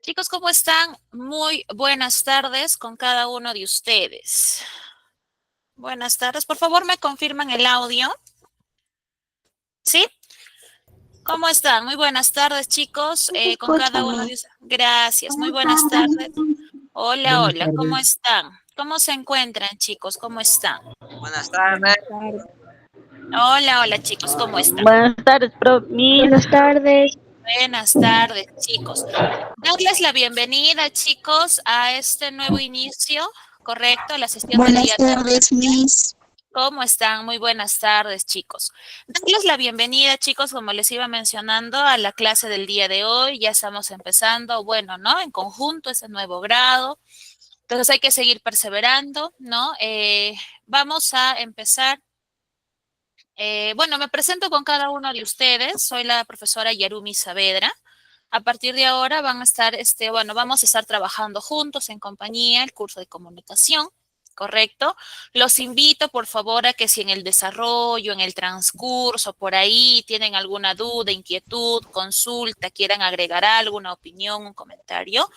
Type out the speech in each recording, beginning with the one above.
Chicos, ¿cómo están? Muy buenas tardes con cada uno de ustedes. Buenas tardes. Por favor, me confirman el audio. ¿Sí? ¿Cómo están? Muy buenas tardes, chicos, Sí, se con escucha, cada uno de Miss. ustedes. Gracias. Muy Buenas buenas tardes. tardes. Hola, Buenas hola. ¿Cómo tardes. están? ¿Cómo se encuentran, chicos? ¿Cómo están? Buenas tardes. Buenas tardes. Hola, hola, chicos. ¿Cómo están? Buenas tardes, Miss. Buenas tardes. Buenas tardes, chicos. Darles la bienvenida, chicos, a este nuevo inicio, ¿correcto? A la sesión del Buenas día de hoy. tardes, Miss. ¿Cómo están? Muy buenas tardes, chicos. Darles la bienvenida, chicos, como les iba mencionando, a la clase del día de hoy. Ya estamos empezando, bueno, ¿no? En conjunto, ese nuevo grado. Entonces hay que seguir perseverando, ¿no? Vamos a empezar. Bueno, me presento con cada uno de ustedes. Soy la profesora Yarumi Saavedra. A partir de ahora van a estar, bueno, vamos a estar trabajando juntos en compañía el curso de comunicación, ¿correcto? Los invito, por favor, a que si en el desarrollo, en el transcurso, por ahí tienen alguna duda, inquietud, consulta, quieran agregar alguna opinión, un comentario,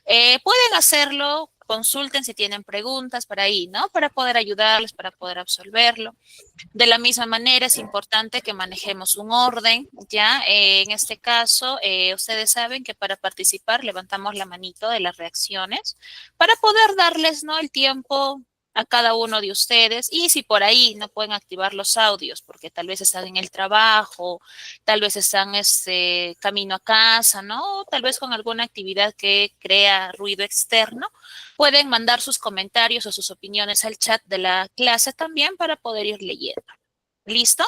pueden hacerlo, consulten si tienen preguntas por ahí, ¿no? Para poder ayudarles, para poder absolverlo. De la misma manera, es importante que manejemos un orden, ¿ya? En este caso, ustedes saben que para participar levantamos la manito de las reacciones para poder darles, ¿no? El tiempo a cada uno de ustedes y si por ahí no pueden activar los audios porque tal vez están en el trabajo, tal vez están camino a casa, ¿no? O tal vez con alguna actividad que crea ruido externo, pueden mandar sus comentarios o sus opiniones al chat de la clase también para poder ir leyendo. ¿Listo?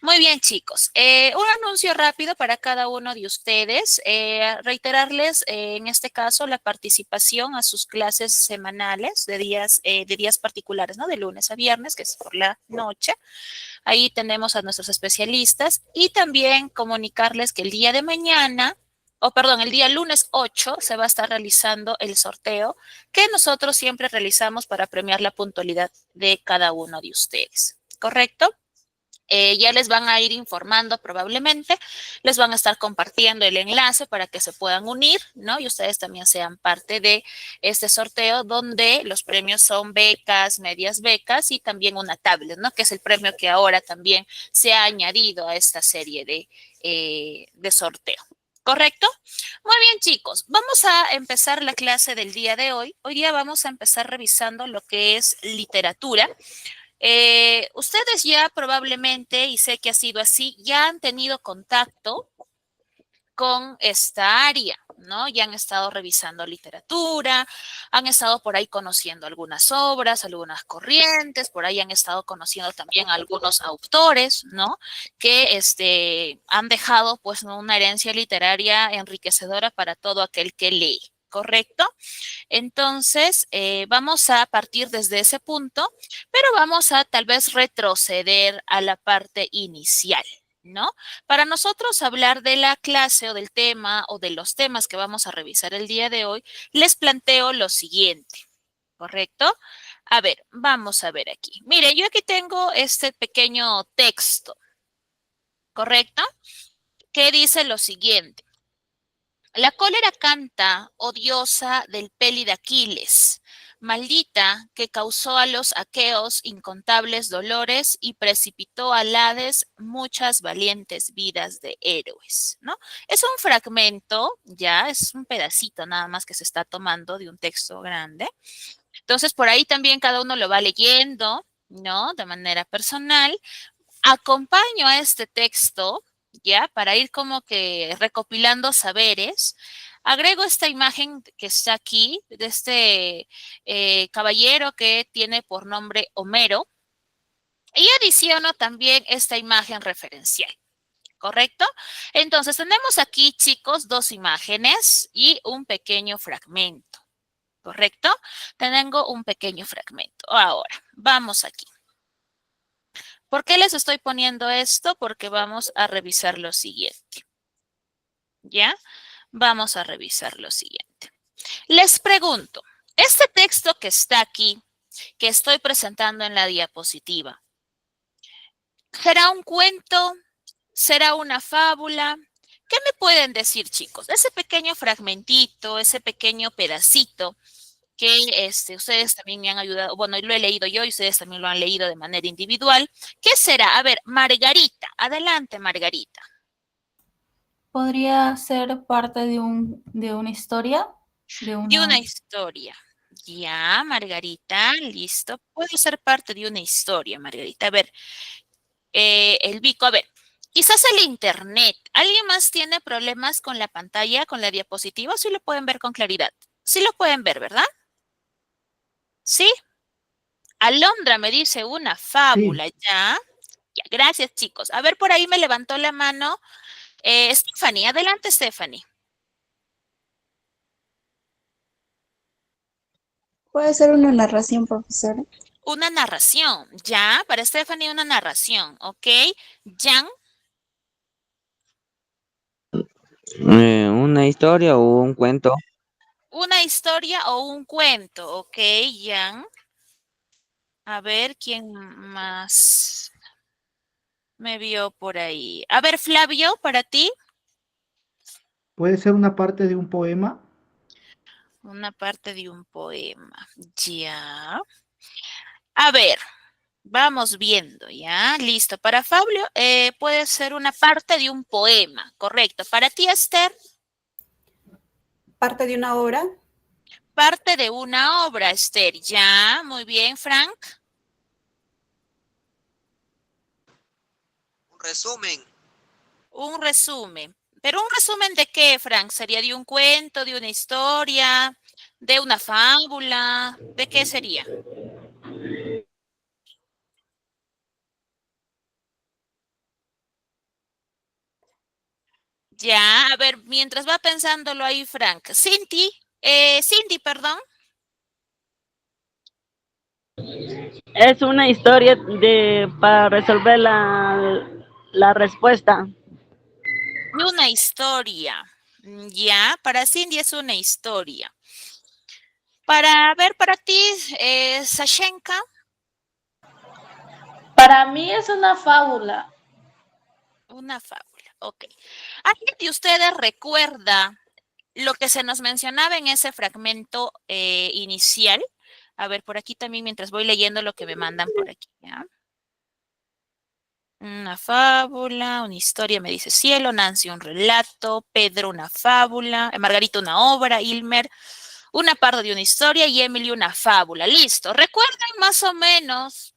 Muy bien, chicos. Un anuncio rápido para cada uno de ustedes. Reiterarles, en este caso, la participación a sus clases semanales de días particulares, ¿no? De lunes a viernes, que es por la noche. Ahí tenemos a nuestros especialistas y también comunicarles que el día de mañana, o perdón, el día lunes 8 se va a estar realizando el sorteo que nosotros siempre realizamos para premiar la puntualidad de cada uno de ustedes. ¿Correcto? Ya les van a ir informando probablemente, les van a estar compartiendo el enlace para que se puedan unir, ¿no? Y ustedes también sean parte de este sorteo donde los premios son becas, medias becas y también una tablet, ¿no? Que es el premio que ahora también se ha añadido a esta serie de sorteo. ¿Correcto? Muy bien, chicos. Vamos a empezar la clase del día de hoy. Hoy día vamos a empezar revisando lo que es literatura. Ustedes ya probablemente, y sé que ha sido así, ya han tenido contacto con esta área, ¿no? Ya han estado revisando literatura, han estado por ahí conociendo algunas obras, algunas corrientes, por ahí han estado conociendo también algunos autores, ¿no? Que han dejado pues una herencia literaria enriquecedora para todo aquel que lee. ¿Correcto? Entonces, vamos a partir desde ese punto, pero vamos a tal vez retroceder a la parte inicial, ¿no? Para nosotros hablar de la clase o del tema o de los temas que vamos a revisar el día de hoy, les planteo lo siguiente, ¿correcto? A ver, vamos a ver aquí. Mire, yo aquí tengo este pequeño texto, ¿correcto? Que dice lo siguiente. La cólera canta, odiosa del peli de Aquiles, maldita que causó a los aqueos incontables dolores y precipitó al Hades muchas valientes vidas de héroes, ¿no? Es un fragmento, ya, es un pedacito nada más que se está tomando de un texto grande. Entonces, por ahí también cada uno lo va leyendo, ¿no? De manera personal. Acompaño a este texto, ¿ya? Para ir como que recopilando saberes. Agrego esta imagen que está aquí, de este caballero que tiene por nombre Homero, y adiciono también esta imagen referencial, ¿correcto? Entonces tenemos aquí, chicos, dos imágenes y un pequeño fragmento, ¿correcto? Tengo un pequeño fragmento. Ahora, vamos aquí. ¿Por qué les estoy poniendo esto? Porque vamos a revisar lo siguiente. ¿Ya? Vamos a revisar lo siguiente. Les pregunto, este texto que está aquí, que estoy presentando en la diapositiva, ¿será un cuento? ¿Será una fábula? ¿Qué me pueden decir, chicos? Ese pequeño fragmentito, ese pequeño pedacito que ustedes también me han ayudado, bueno, lo he leído yo y ustedes también lo han leído de manera individual. ¿Qué será? A ver, Margarita, adelante, Margarita. Podría ser parte de una historia, de De una una... historia. Ya, Margarita, listo. Puede ser parte de una historia, Margarita. A ver, el Vico, a ver, quizás el internet. ¿Alguien más tiene problemas con la pantalla, con la diapositiva? ¿Sí lo pueden ver con claridad? Sí lo pueden ver, ¿verdad? ¿Sí? Alondra me dice una Sí, fábula, ¿ya? Ya, gracias, chicos. A ver, por ahí me levantó la mano. Stephanie, adelante, Stephanie. Puede ser una narración, profesora. Una narración, ¿ya? Para Stephanie, una narración, ¿ok? Jan, Una historia o un cuento. una historia o un cuento, ¿ok, Jan? A ver, ¿quién más me vio por ahí? A ver, Flavio, para ti, puede ser una parte de un poema. una parte de un poema, ¿ya? A ver, vamos viendo, ¿ya? Listo. Para Fabio, puede ser una parte de un poema, correcto. Para ti, Esther, Parte de una obra, parte de una obra, Esther. Ya, muy bien, Frank. Un resumen, Un resumen. ¿Pero un resumen de qué, Frank? ¿Sería de un cuento, de una historia, de una fábula? ¿De qué sería? Ya, a ver, mientras va pensándolo ahí, Frank. Cindy, perdón. Es una historia para resolver la respuesta. De una historia. Ya, para Cindy es una historia. Para ver, para ti, Sashenka, Para mí es una fábula. una fábula. Ok. ¿Alguien de ustedes recuerda lo que se nos mencionaba en ese fragmento inicial? A ver, por aquí también, mientras voy leyendo lo que me mandan por aquí. ¿Ya? Una fábula, una historia, me dice Cielo, Nancy un relato, Pedro una fábula, Margarita una obra, Ilmer una parte de una historia y Emily una fábula. Listo. ¿Recuerdan más o menos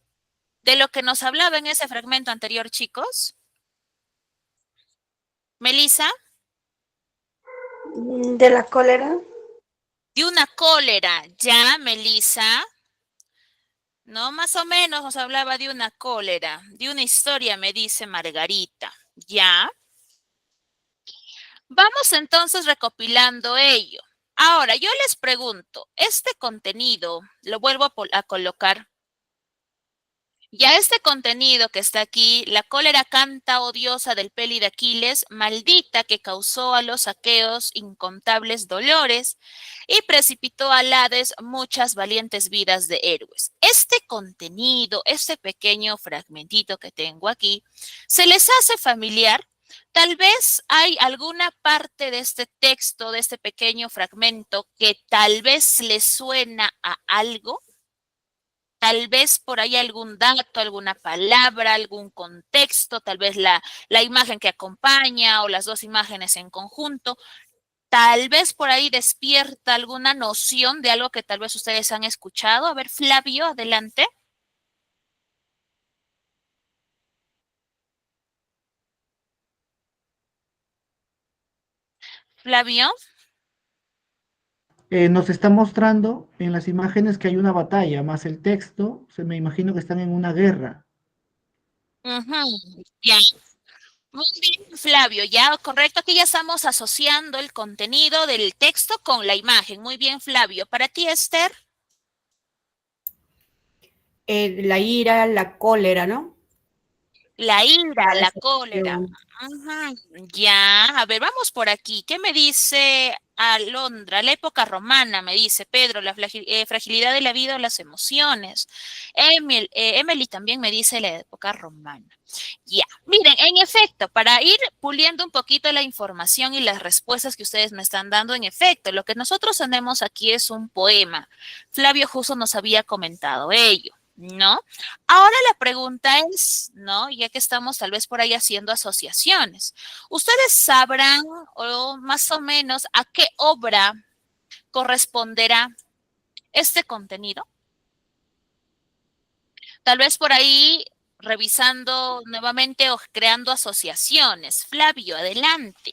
de lo que nos hablaba en ese fragmento anterior, chicos? Melissa, De la cólera. de una cólera, ¿ya, Melissa? No, más o menos nos hablaba de una cólera, de una historia, me dice Margarita, ¿ya? Vamos entonces recopilando ello. Ahora, yo les pregunto, este contenido, lo vuelvo a colocar. Ya este contenido que está aquí, la cólera canta odiosa del peli de Aquiles, maldita que causó a los aqueos incontables dolores y precipitó al Hades muchas valientes vidas de héroes. Este contenido, este pequeño fragmentito que tengo aquí, ¿se les hace familiar? Tal vez hay alguna parte de este texto, de este pequeño fragmento, que tal vez les suena a algo. Tal vez por ahí algún dato, alguna palabra, algún contexto, tal vez la imagen que acompaña o las dos imágenes en conjunto. Tal vez por ahí despierta alguna noción de algo que tal vez ustedes han escuchado. A ver, Flavio, adelante. Flavio. Nos está mostrando en las imágenes que hay una batalla, más el texto, se me imagino que están en una guerra. Ya. Muy bien, Flavio, ya correcto. Aquí ya estamos asociando el contenido del texto con la imagen. Muy bien, Flavio. Para ti, Esther. la ira, la cólera, ¿no? La ira, La la cólera. decepción. Ya, a ver, vamos por aquí. ¿Qué me dice Alondra, la época romana, me dice Pedro, la fragilidad de la vida o las emociones. Emily también me dice la época romana. Ya, miren, en efecto, para ir puliendo un poquito la información y las respuestas que ustedes me están dando, en efecto, lo que nosotros tenemos aquí es un poema. Flavio justo nos había comentado ello, ¿no? Ahora la pregunta es, ¿no? Ya que estamos tal vez por ahí haciendo asociaciones, ¿ustedes sabrán o más o menos a qué obra corresponderá este contenido? Tal vez por ahí revisando nuevamente o creando asociaciones. Flavio, adelante.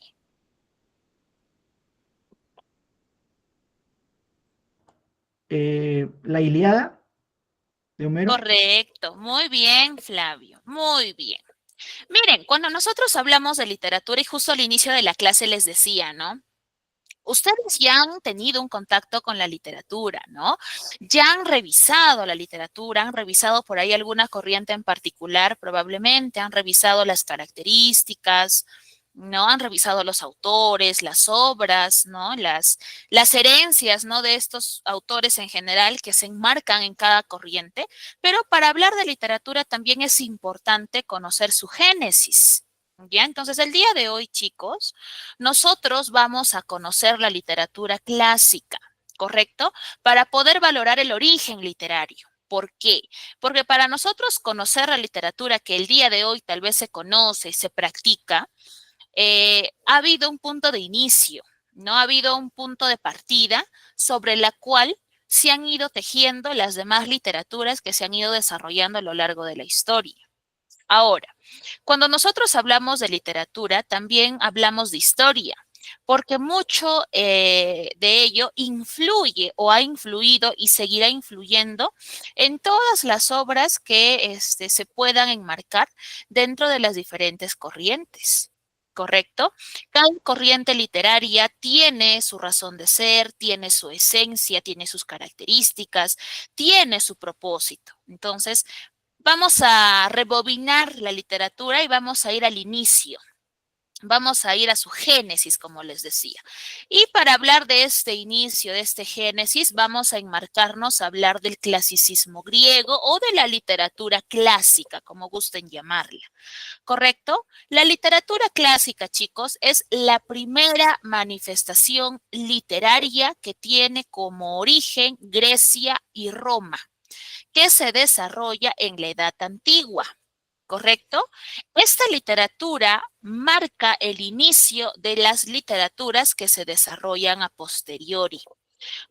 La Ilíada de Homero. Correcto, muy bien, Flavio, muy bien. Miren, cuando nosotros hablamos de literatura y justo al inicio de la clase les decía, ¿no? Ustedes ya han tenido un contacto con la literatura, ¿no? Ya han revisado la literatura, han revisado por ahí alguna corriente en particular, probablemente, han revisado las características, ¿no? Han revisado los autores, las obras, ¿no? Las herencias, ¿no? De estos autores en general que se enmarcan en cada corriente, pero para hablar de literatura también es importante conocer su génesis. ¿Ya? Entonces, el día de hoy, chicos, nosotros vamos a conocer la literatura clásica, ¿correcto? Para poder valorar el origen literario. ¿Por qué? Porque para nosotros conocer la literatura que el día de hoy tal vez se conoce y se practica, ha habido un punto de inicio, ¿no? Ha habido un punto de partida sobre la cual se han ido tejiendo las demás literaturas que se han ido desarrollando a lo largo de la historia. Ahora, cuando nosotros hablamos de literatura, también hablamos de historia, porque mucho de ello influye o ha influido y seguirá influyendo en todas las obras que se puedan enmarcar dentro de las diferentes corrientes. ¿Correcto? Cada corriente literaria tiene su razón de ser, tiene su esencia, tiene sus características, tiene su propósito. Entonces, vamos a rebobinar la literatura y vamos a ir al inicio. Vamos a ir a su génesis, como les decía. Y para hablar de este inicio, de este génesis, vamos a enmarcarnos a hablar del clasicismo griego o de la literatura clásica, como gusten llamarla. ¿Correcto? La literatura clásica, chicos, es la primera manifestación literaria que tiene como origen Grecia y Roma, que se desarrolla en la Edad Antigua, ¿correcto? Esta literatura marca el inicio de las literaturas que se desarrollan a posteriori.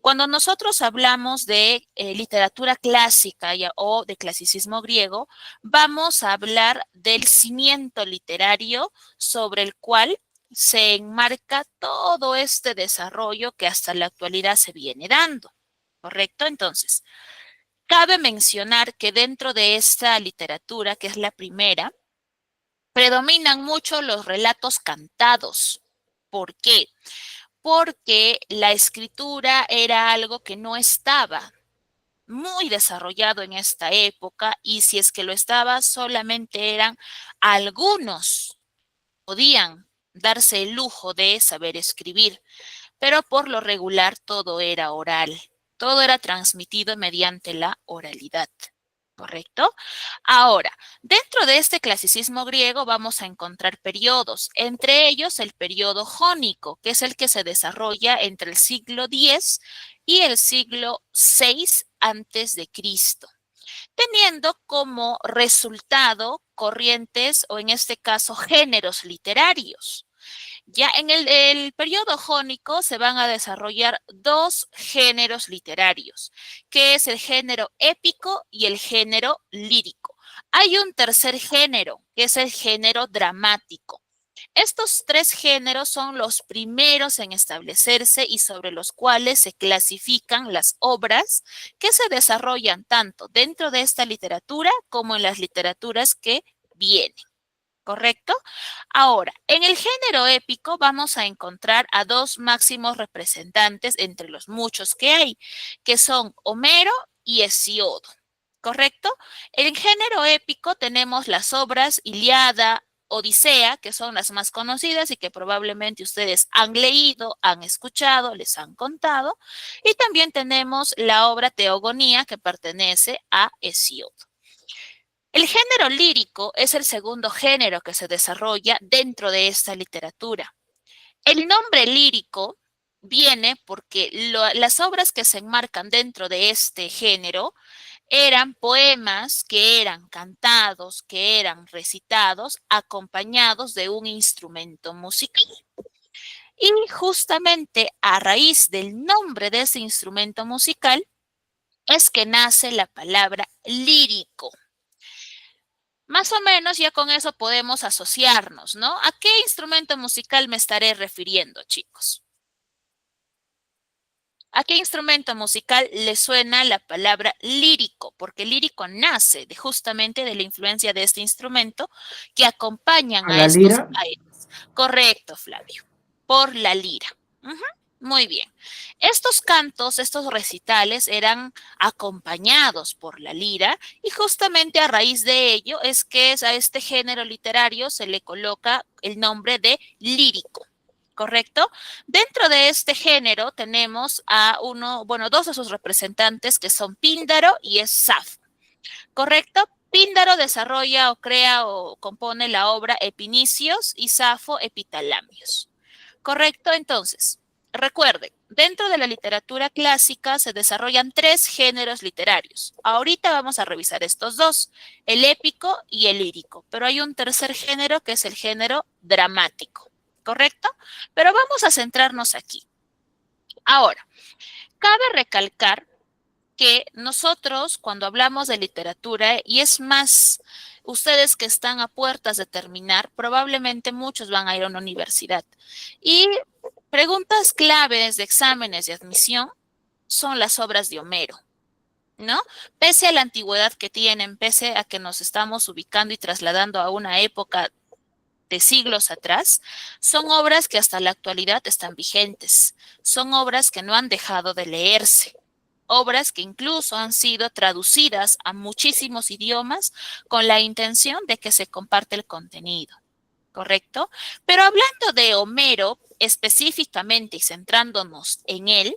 Cuando nosotros hablamos de literatura clásica o de clasicismo griego, vamos a hablar del cimiento literario sobre el cual se enmarca todo este desarrollo que hasta la actualidad se viene dando, ¿correcto? Entonces, cabe mencionar que dentro de esta literatura, que es la primera, predominan mucho los relatos cantados. ¿Por qué? Porque la escritura era algo que no estaba muy desarrollado en esta época y si es que lo estaba, solamente eran algunos podían darse el lujo de saber escribir, pero por lo regular todo era oral. Todo era transmitido mediante la oralidad, ¿correcto? Ahora, dentro de este clasicismo griego vamos a encontrar periodos, entre ellos el periodo jónico, que es el que se desarrolla entre el siglo X y el siglo VI antes de Cristo, teniendo como resultado corrientes o en este caso géneros literarios. Ya en el periodo jónico se van a desarrollar dos géneros literarios, que es el género épico y el género lírico. Hay un tercer género, que es el género dramático. Estos tres géneros son los primeros en establecerse y sobre los cuales se clasifican las obras que se desarrollan tanto dentro de esta literatura como en las literaturas que vienen. ¿Correcto? Ahora, en el género épico vamos a encontrar a dos máximos representantes entre los muchos que hay, que son Homero y Hesíodo. ¿Correcto? En el género épico tenemos las obras Ilíada, Odisea, que son las más conocidas y que probablemente ustedes han leído, han escuchado, les han contado. Y también tenemos la obra Teogonía, que pertenece a Hesíodo. El género lírico es el segundo género que se desarrolla dentro de esta literatura. El nombre lírico viene porque las obras que se enmarcan dentro de este género eran poemas que eran cantados, que eran recitados, acompañados de un instrumento musical. Y justamente a raíz del nombre de ese instrumento musical es que nace la palabra lírico. Más o menos ya con eso podemos asociarnos, ¿no? ¿A qué instrumento musical me estaré refiriendo, chicos? ¿A qué instrumento musical le suena la palabra lírico? Porque lírico nace justamente de la influencia de este instrumento que acompañan ¿A a la estos lira? aires. Correcto, Flavio. Por la lira. Ujú, muy bien. Estos cantos, estos recitales eran acompañados por la lira y justamente a raíz de ello es que a este género literario se le coloca el nombre de lírico. ¿Correcto? Dentro de este género tenemos a dos de sus representantes que son Píndaro y es Safo. ¿Correcto? Píndaro desarrolla o crea o compone la obra Epinicios y Safo Epitalamios. ¿Correcto? Entonces, recuerden, dentro de la literatura clásica se desarrollan 3 géneros literarios. Ahorita vamos a revisar estos 2, el épico y el lírico, pero hay un tercer género que es el género dramático. ¿Correcto? Pero vamos a centrarnos aquí. Ahora, cabe recalcar que nosotros cuando hablamos de literatura, y es más, ustedes que están a puertas de terminar, probablemente muchos van a ir a una universidad. Y preguntas claves de exámenes de admisión son las obras de Homero, ¿no? Pese a la antigüedad que tienen, pese a que nos estamos ubicando y trasladando a una época de siglos atrás, son obras que hasta la actualidad están vigentes, son obras que no han dejado de leerse, obras que incluso han sido traducidas a muchísimos idiomas con la intención de que se comparte el contenido, ¿correcto? Pero hablando de Homero específicamente y centrándonos en él,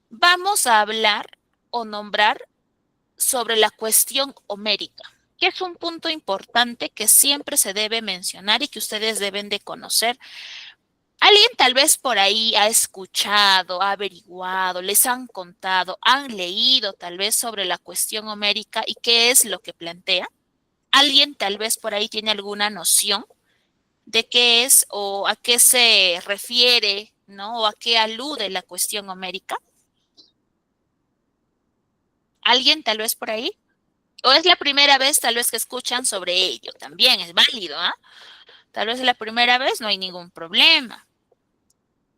vamos a hablar o nombrar sobre la cuestión homérica, que es un punto importante que siempre se debe mencionar y que ustedes deben de conocer. Alguien tal vez por ahí ha escuchado, ha averiguado, les han contado, han leído tal vez sobre la cuestión homérica y qué es lo que plantea. Alguien tal vez por ahí tiene alguna noción de qué es o a qué se refiere, ¿no? O a qué alude la cuestión homérica. ¿Alguien tal vez por ahí? O es la primera vez tal vez que escuchan sobre ello, también es válido, ¿ah? Tal vez es la primera vez, no hay ningún problema.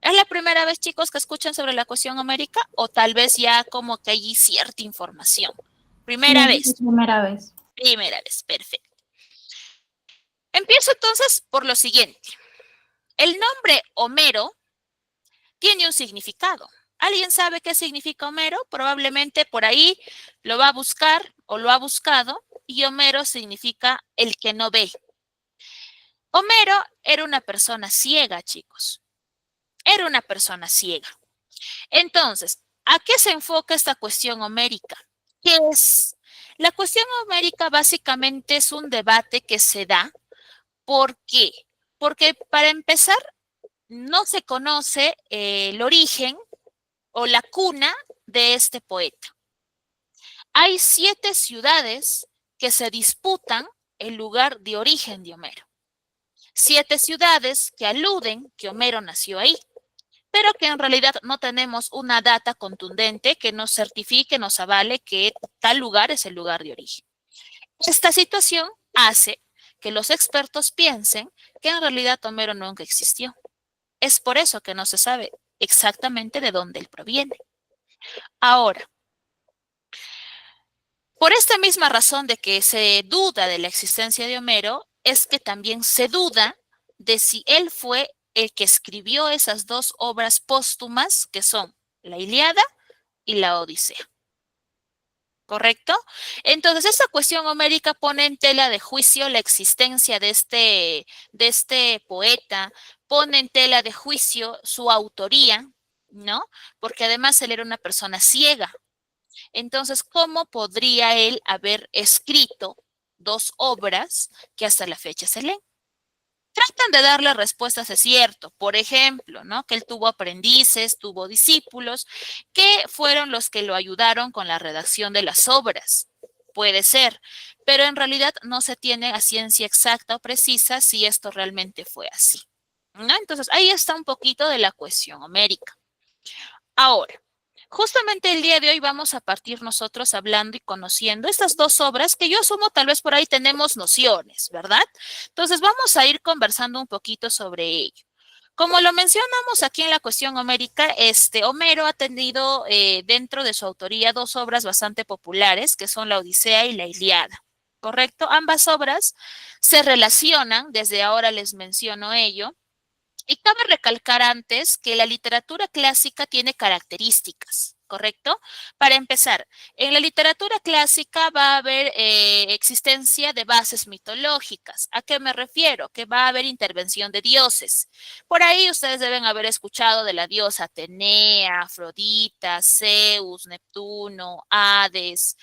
¿Es la primera vez, chicos, que escuchan sobre la cuestión homérica? O tal vez ya como que hay cierta información. Primera Sí, vez. es primera vez. Primera vez, perfecto. Empiezo entonces por lo siguiente. El nombre Homero tiene un significado. ¿Alguien sabe qué significa Homero? Probablemente por ahí lo va a buscar o lo ha buscado y Homero significa el que no ve. Homero era una persona ciega, chicos. Era una persona ciega. Entonces, ¿a qué se enfoca esta cuestión homérica? ¿Qué es? La cuestión homérica básicamente es un debate que se da. ¿Por qué? Porque para empezar, no se conoce el origen o la cuna de este poeta. Hay 7 ciudades que se disputan el lugar de origen de Homero. 7 ciudades que aluden que Homero nació ahí, pero que en realidad no tenemos una data contundente que nos certifique, nos avale que tal lugar es el lugar de origen. Esta situación hace que los expertos piensen que en realidad Homero nunca existió. Es por eso que no se sabe exactamente de dónde él proviene. Ahora, por esta misma razón de que se duda de la existencia de Homero, es que también se duda de si él fue el que escribió esas 2 obras póstumas que son la Ilíada y la Odisea. ¿correcto? Entonces, esta cuestión homérica pone en tela de juicio la existencia de este poeta, pone en tela de juicio su autoría, ¿no? Porque además él era una persona ciega. Entonces, ¿cómo podría él haber escrito dos obras que hasta la fecha se leen? Tratan de darle respuestas, es cierto. Por ejemplo, ¿no? Que él tuvo aprendices, tuvo discípulos, que fueron los que lo ayudaron con la redacción de las obras. Puede ser, pero en realidad no se tiene a ciencia exacta o precisa si esto realmente fue así, ¿no? Entonces, ahí está un poquito de la cuestión homérica. Ahora, justamente el día de hoy vamos a partir nosotros hablando y conociendo estas dos obras que yo asumo tal vez por ahí tenemos nociones, ¿verdad? Entonces vamos a ir conversando un poquito sobre ello. Como lo mencionamos aquí en la cuestión homérica, Homero ha tenido dentro de su autoría dos obras bastante populares, que son la Odisea y la Ilíada, ¿correcto? Ambas obras se relacionan, desde ahora les menciono ello, y cabe recalcar antes que la literatura clásica tiene características, ¿correcto? Para empezar, en la literatura clásica va a haber existencia de bases mitológicas. ¿A qué me refiero? Que va a haber intervención de dioses. Por ahí ustedes deben haber escuchado de la diosa Atenea, Afrodita, Zeus, Neptuno, Hades,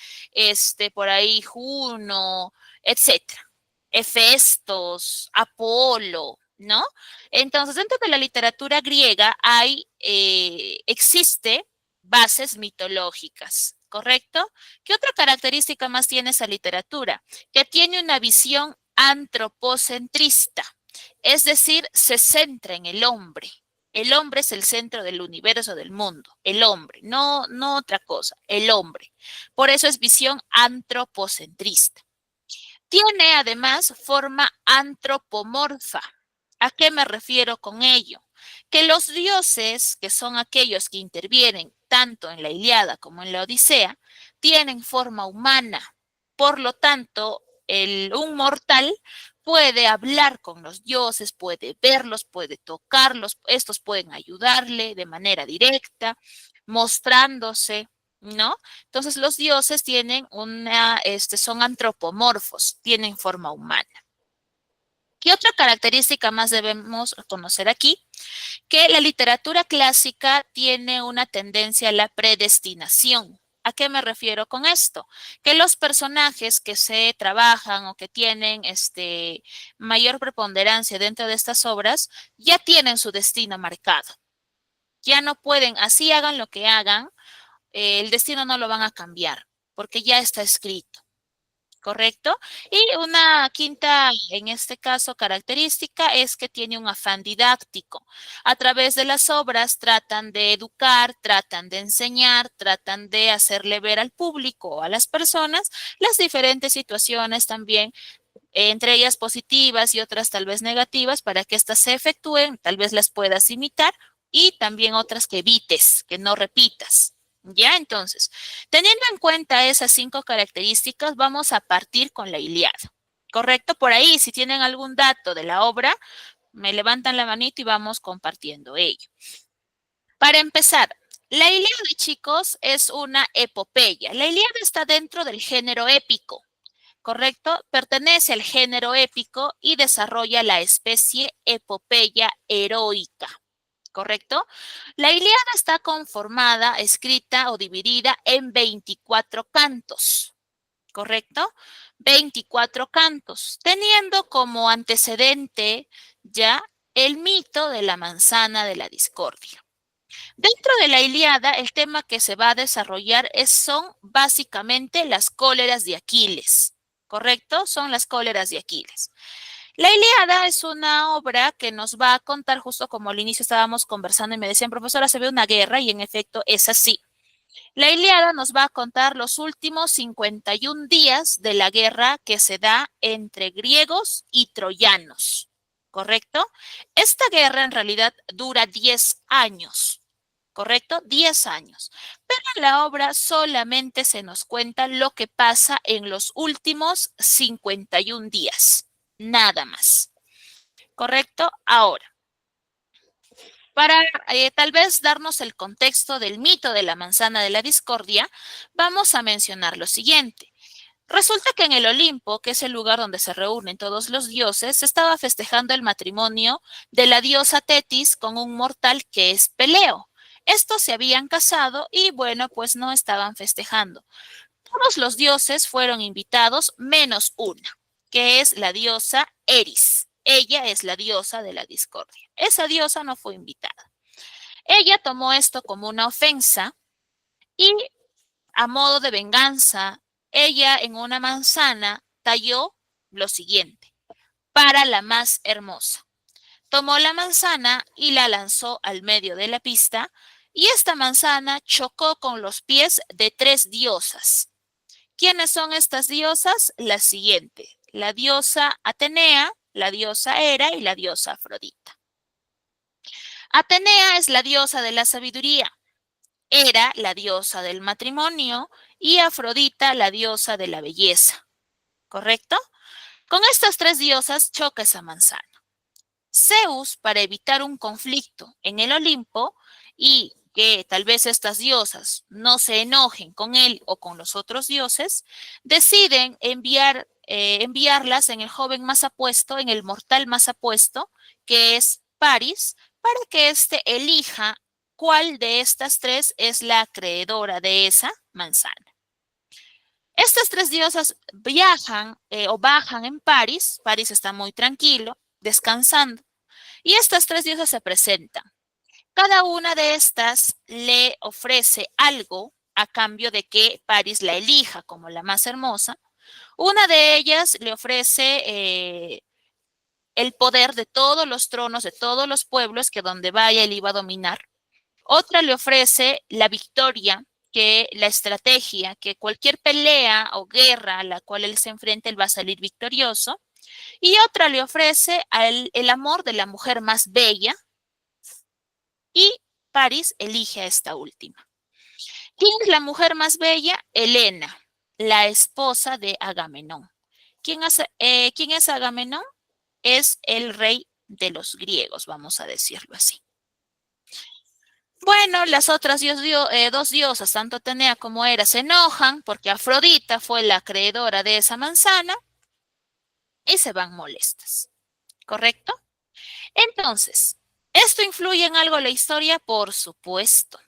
por ahí Juno, etcétera. Hefestos, Apolo, ¿no? Entonces, dentro de la literatura griega existe bases mitológicas, ¿correcto? ¿Qué otra característica más tiene esa literatura? Que tiene una visión antropocentrista, es decir, se centra en el hombre. El hombre es el centro del universo, del mundo, el hombre, no otra cosa, el hombre. Por eso es visión antropocentrista. Tiene además forma antropomorfa. ¿A qué me refiero con ello? Que los dioses, que son aquellos que intervienen tanto en la Ilíada como en la Odisea, tienen forma humana. Por lo tanto, un mortal puede hablar con los dioses, puede verlos, puede tocarlos, estos pueden ayudarle de manera directa, mostrándose, ¿no? Entonces, los dioses tienen son antropomorfos, tienen forma humana. ¿Qué otra característica más debemos conocer aquí? Que la literatura clásica tiene una tendencia a la predestinación. ¿A qué me refiero con esto? Que los personajes que se trabajan o que tienen mayor preponderancia dentro de estas obras ya tienen su destino marcado. Ya no pueden, así hagan lo que hagan, el destino no lo van a cambiar porque ya está escrito. ¿Correcto? Y una quinta, en este caso, característica es que tiene un afán didáctico. A través de las obras tratan de educar, tratan de enseñar, tratan de hacerle ver al público o a las personas las diferentes situaciones también, entre ellas positivas y otras tal vez negativas, para que éstas se efectúen, tal vez las puedas imitar y también otras que evites, que no repitas. Ya, entonces, teniendo en cuenta esas 5 características, vamos a partir con la Ilíada, ¿correcto? Por ahí, si tienen algún dato de la obra, me levantan la manito y vamos compartiendo ello. Para empezar, la Ilíada, chicos, es una epopeya. La Ilíada está dentro del género épico, ¿correcto? Pertenece al género épico y desarrolla la especie epopeya heroica. ¿Correcto? La Ilíada está conformada, escrita o dividida en 24 cantos, ¿correcto? 24 cantos, teniendo como antecedente ya el mito de la manzana de la discordia. Dentro de la Ilíada, el tema que se va a desarrollar son básicamente las cóleras de Aquiles, ¿correcto? Son las cóleras de Aquiles. La Ilíada es una obra que nos va a contar, justo como al inicio estábamos conversando y me decían, profesora, se ve una guerra, y en efecto es así. La Ilíada nos va a contar los últimos 51 días de la guerra que se da entre griegos y troyanos, ¿correcto? Esta guerra en realidad dura 10 años, ¿correcto? 10 años. Pero en la obra solamente se nos cuenta lo que pasa en los últimos 51 días. Nada más. ¿Correcto? Ahora, Para tal vez darnos el contexto del mito de la manzana de la discordia, vamos a mencionar lo siguiente. Resulta que en el Olimpo, que es el lugar donde se reúnen todos los dioses, se estaba festejando el matrimonio de la diosa Tetis con un mortal que es Peleo. Estos se habían casado y bueno, pues no estaban festejando. Todos los dioses fueron invitados menos una, que es la diosa Eris. Ella es la diosa de la discordia. Esa diosa no fue invitada. Ella tomó esto como una ofensa y a modo de venganza, ella en una manzana talló lo siguiente: para la más hermosa. Tomó la manzana y la lanzó al medio de la pista y esta manzana chocó con los pies de 3 diosas. ¿Quiénes son estas diosas? La siguiente: la diosa Atenea, la diosa Hera y la diosa Afrodita. Atenea es la diosa de la sabiduría, Hera la diosa del matrimonio y Afrodita la diosa de la belleza. ¿Correcto? Con estas 3 diosas choca esa manzana. Zeus, para evitar un conflicto en el Olimpo y que tal vez estas diosas no se enojen con él o con los otros dioses, deciden enviarlas en el joven más apuesto, en el mortal más apuesto, que es Paris, para que éste elija cuál de estas 3 es la acreedora de esa manzana. Estas 3 diosas viajan o bajan en Paris. Paris está muy tranquilo, descansando, y estas 3 diosas se presentan. Cada una de estas le ofrece algo a cambio de que Paris la elija como la más hermosa. Una de ellas le ofrece el poder de todos los tronos, de todos los pueblos, que donde vaya él iba a dominar. Otra le ofrece la victoria, que la estrategia, que cualquier pelea o guerra a la cual él se enfrente, él va a salir victorioso. Y otra le ofrece el amor de la mujer más bella, y Paris elige a esta última. ¿Quién es la mujer más bella? Helena, la esposa de Agamenón. ¿Quién es Agamenón? Es el rey de los griegos, vamos a decirlo así. Bueno, las otras 2 diosas, tanto Atenea como Hera, se enojan porque Afrodita fue la acreedora de esa manzana y se van molestas. ¿Correcto? Entonces, ¿esto influye en algo la historia? Por supuesto.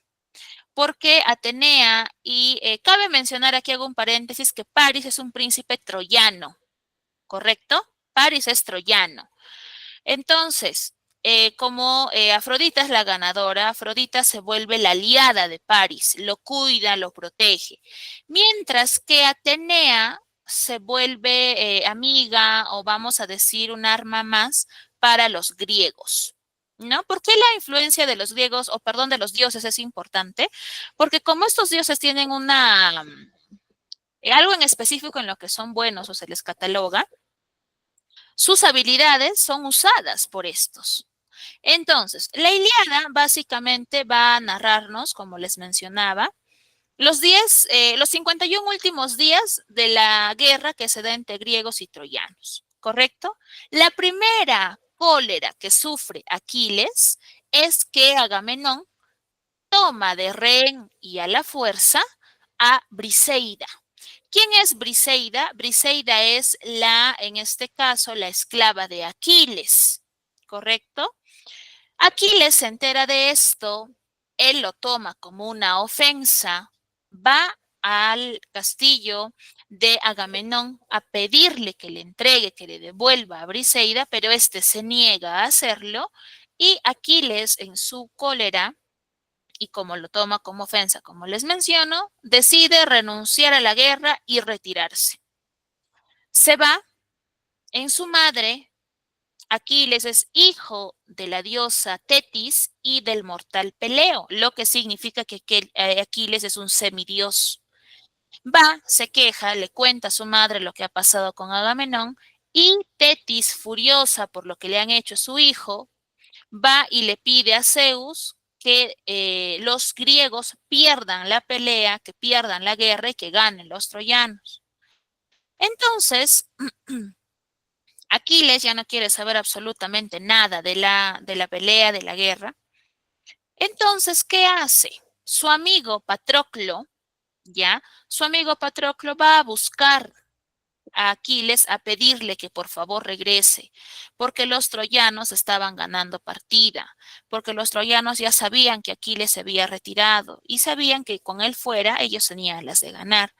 Porque Atenea, y cabe mencionar aquí, hago un paréntesis, que Paris es un príncipe troyano. ¿Correcto? Paris es troyano. Entonces, como Afrodita es la ganadora, Afrodita se vuelve la aliada de Paris, lo cuida, lo protege. Mientras que Atenea se vuelve amiga, o vamos a decir un arma más para los griegos, ¿no? ¿Por qué la influencia de los griegos, o perdón, de los dioses es importante? Porque como estos dioses tienen algo en específico en lo que son buenos o se les cataloga, sus habilidades son usadas por estos. Entonces, la Ilíada básicamente va a narrarnos, como les mencionaba, los 51 últimos días de la guerra que se da entre griegos y troyanos, ¿correcto? La primera cólera que sufre Aquiles es que Agamenón toma de rehén y a la fuerza a Briseida. ¿Quién es Briseida? Briseida es en este caso, la esclava de Aquiles, ¿correcto? Aquiles se entera de esto, él lo toma como una ofensa, va al castillo de Agamenón a pedirle que le entregue, que le devuelva a Briseida, pero este se niega a hacerlo y Aquiles, en su cólera, y como lo toma como ofensa, como les menciono, decide renunciar a la guerra y retirarse. Se va. En su madre, Aquiles es hijo de la diosa Tetis y del mortal Peleo, lo que significa que Aquiles es un semidios. Va, se queja, le cuenta a su madre lo que ha pasado con Agamenón y Tetis, furiosa por lo que le han hecho a su hijo, va y le pide a Zeus que los griegos pierdan la pelea, que pierdan la guerra y que ganen los troyanos. Entonces, Aquiles ya no quiere saber absolutamente nada de la pelea, de la guerra, Entonces, ¿qué hace? Su amigo Patroclo, ¿ya? Su amigo Patroclo va a buscar a Aquiles a pedirle que por favor regrese, porque los troyanos estaban ganando partida, porque los troyanos ya sabían que Aquiles se había retirado y sabían que con él fuera ellos tenían las de ganar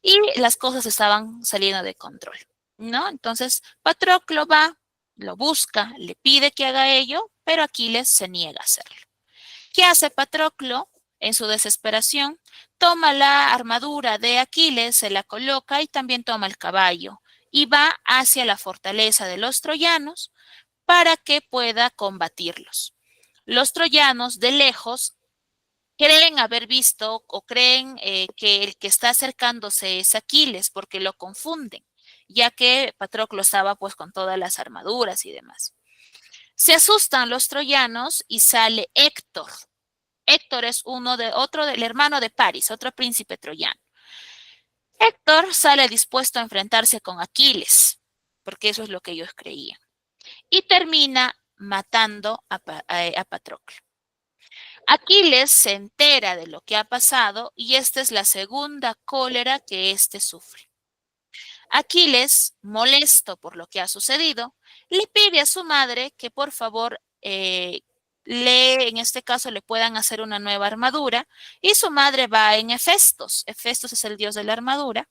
y las cosas estaban saliendo de control, ¿no? Entonces Patroclo va, lo busca, le pide que haga ello, pero Aquiles se niega a hacerlo. ¿Qué hace Patroclo? En su desesperación, toma la armadura de Aquiles, se la coloca y también toma el caballo y va hacia la fortaleza de los troyanos para que pueda combatirlos. Los troyanos de lejos creen haber visto o creen que el que está acercándose es Aquiles porque lo confunden, ya que Patroclo estaba pues con todas las armaduras y demás. Se asustan los troyanos y sale Héctor. Héctor es otro del hermano de Paris, otro príncipe troyano. Héctor sale dispuesto a enfrentarse con Aquiles, porque eso es lo que ellos creían, y termina matando a Patroclo. Aquiles se entera de lo que ha pasado y esta es la segunda cólera que éste sufre. Aquiles, molesto por lo que ha sucedido, le pide a su madre que por favor en este caso le puedan hacer una nueva armadura y su madre va en Hefestos. Hefestos es el dios de la armadura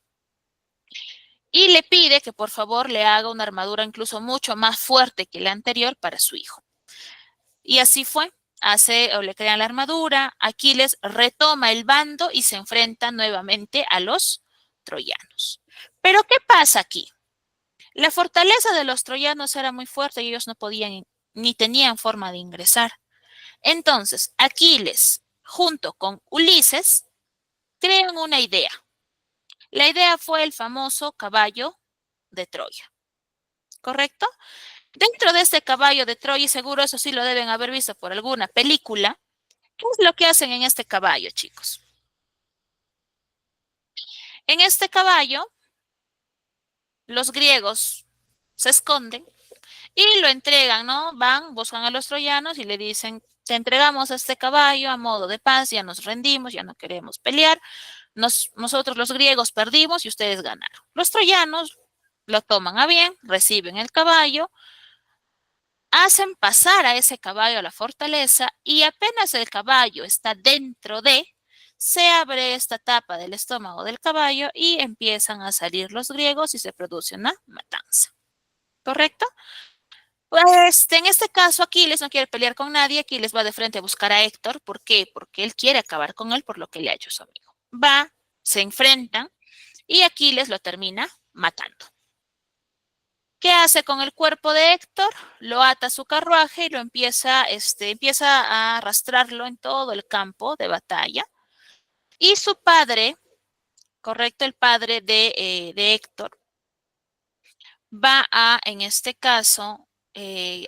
y le pide que por favor le haga una armadura incluso mucho más fuerte que la anterior para su hijo. Y así fue. Le crean la armadura, Aquiles retoma el bando y se enfrenta nuevamente a los troyanos. Pero ¿qué pasa aquí? La fortaleza de los troyanos era muy fuerte y ellos no podían ni tenían forma de ingresar. Entonces, Aquiles, junto con Ulises, crean una idea. La idea fue el famoso caballo de Troya. ¿Correcto? Dentro de este caballo de Troya, y seguro eso sí lo deben haber visto por alguna película, ¿qué es lo que hacen en este caballo, chicos? En este caballo, los griegos se esconden y lo entregan, ¿no? Van, buscan a los troyanos y le dicen, te entregamos este caballo a modo de paz, ya nos rendimos, ya no queremos pelear, nosotros los griegos perdimos y ustedes ganaron. Los troyanos lo toman a bien, reciben el caballo, hacen pasar a ese caballo a la fortaleza y apenas el caballo está dentro se abre esta tapa del estómago del caballo y empiezan a salir los griegos y se produce una matanza. ¿Correcto? Pues en este caso Aquiles no quiere pelear con nadie, Aquiles va de frente a buscar a Héctor. ¿Por qué? Porque él quiere acabar con él por lo que le ha hecho su amigo. Va, se enfrentan y Aquiles lo termina matando. ¿Qué hace con el cuerpo de Héctor? Lo ata a su carruaje y lo empieza a arrastrarlo en todo el campo de batalla. Y su padre, correcto, el padre de Héctor, va en este caso,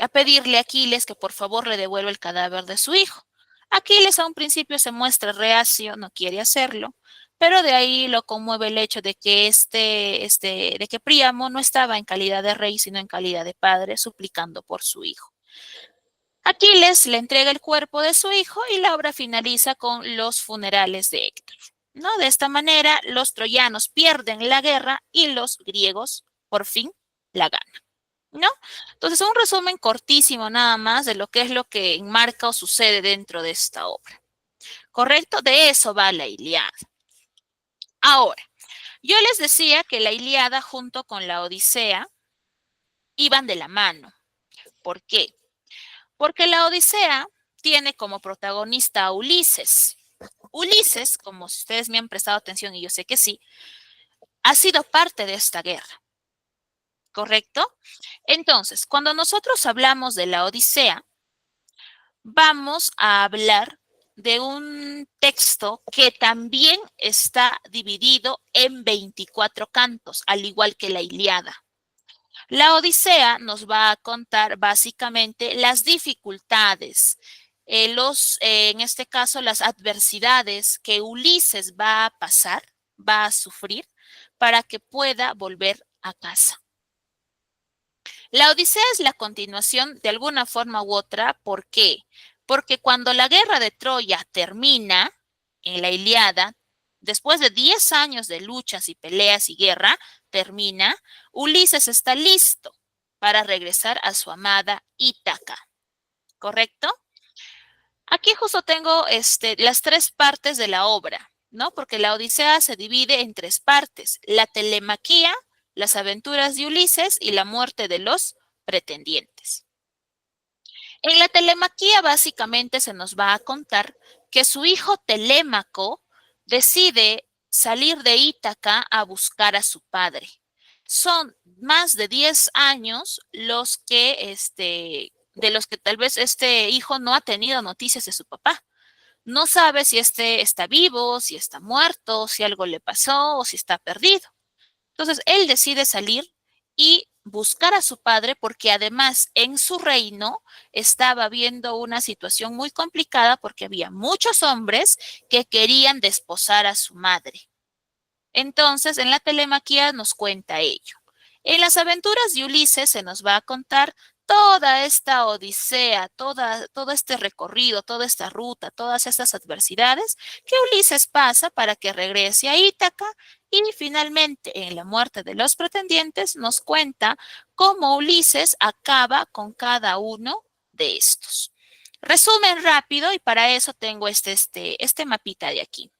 a pedirle a Aquiles que por favor le devuelva el cadáver de su hijo. Aquiles a un principio se muestra reacio, no quiere hacerlo, pero de ahí lo conmueve el hecho de que de que Príamo no estaba en calidad de rey, sino en calidad de padre, suplicando por su hijo. Aquiles le entrega el cuerpo de su hijo y la obra finaliza con los funerales de Héctor, ¿no? De esta manera, los troyanos pierden la guerra y los griegos, por fin, la ganan, ¿no? Entonces, un resumen cortísimo nada más de lo que enmarca o sucede dentro de esta obra. ¿Correcto? De eso va la Ilíada. Ahora, yo les decía que la Ilíada junto con la Odisea iban de la mano. ¿Por qué? Porque la Odisea tiene como protagonista a Ulises. Ulises, como si ustedes me han prestado atención y yo sé que sí, ha sido parte de esta guerra. ¿Correcto? Entonces, cuando nosotros hablamos de la Odisea, vamos a hablar de un texto que también está dividido en 24 cantos, al igual que la Ilíada. La Odisea nos va a contar básicamente las dificultades, en este caso las adversidades que Ulises va a pasar, va a sufrir para que pueda volver a casa. La Odisea es la continuación de alguna forma u otra. ¿Por qué? Porque cuando la guerra de Troya termina en la Ilíada, después de 10 años de luchas y peleas y guerra, termina, Ulises está listo para regresar a su amada Ítaca, ¿correcto? Aquí justo tengo las 3 partes de la obra, ¿no? Porque la Odisea se divide en 3 partes: la telemaquía, las aventuras de Ulises y la muerte de los pretendientes. En la telemaquía básicamente se nos va a contar que su hijo Telémaco decide salir de Ítaca a buscar a su padre. Son más de 10 años los que, de los que tal vez este hijo no ha tenido noticias de su papá. No sabe si está vivo, si está muerto, si algo le pasó o si está perdido. Entonces, él decide salir y buscar a su padre porque además en su reino estaba viendo una situación muy complicada porque había muchos hombres que querían desposar a su madre. Entonces, en la telemaquía nos cuenta ello. En las aventuras de Ulises se nos va a contar toda esta odisea, todo este recorrido, toda esta ruta, todas estas adversidades que Ulises pasa para que regrese a Ítaca, y finalmente en la muerte de los pretendientes nos cuenta cómo Ulises acaba con cada uno de estos. Resumen rápido, y para eso tengo este mapita de aquí.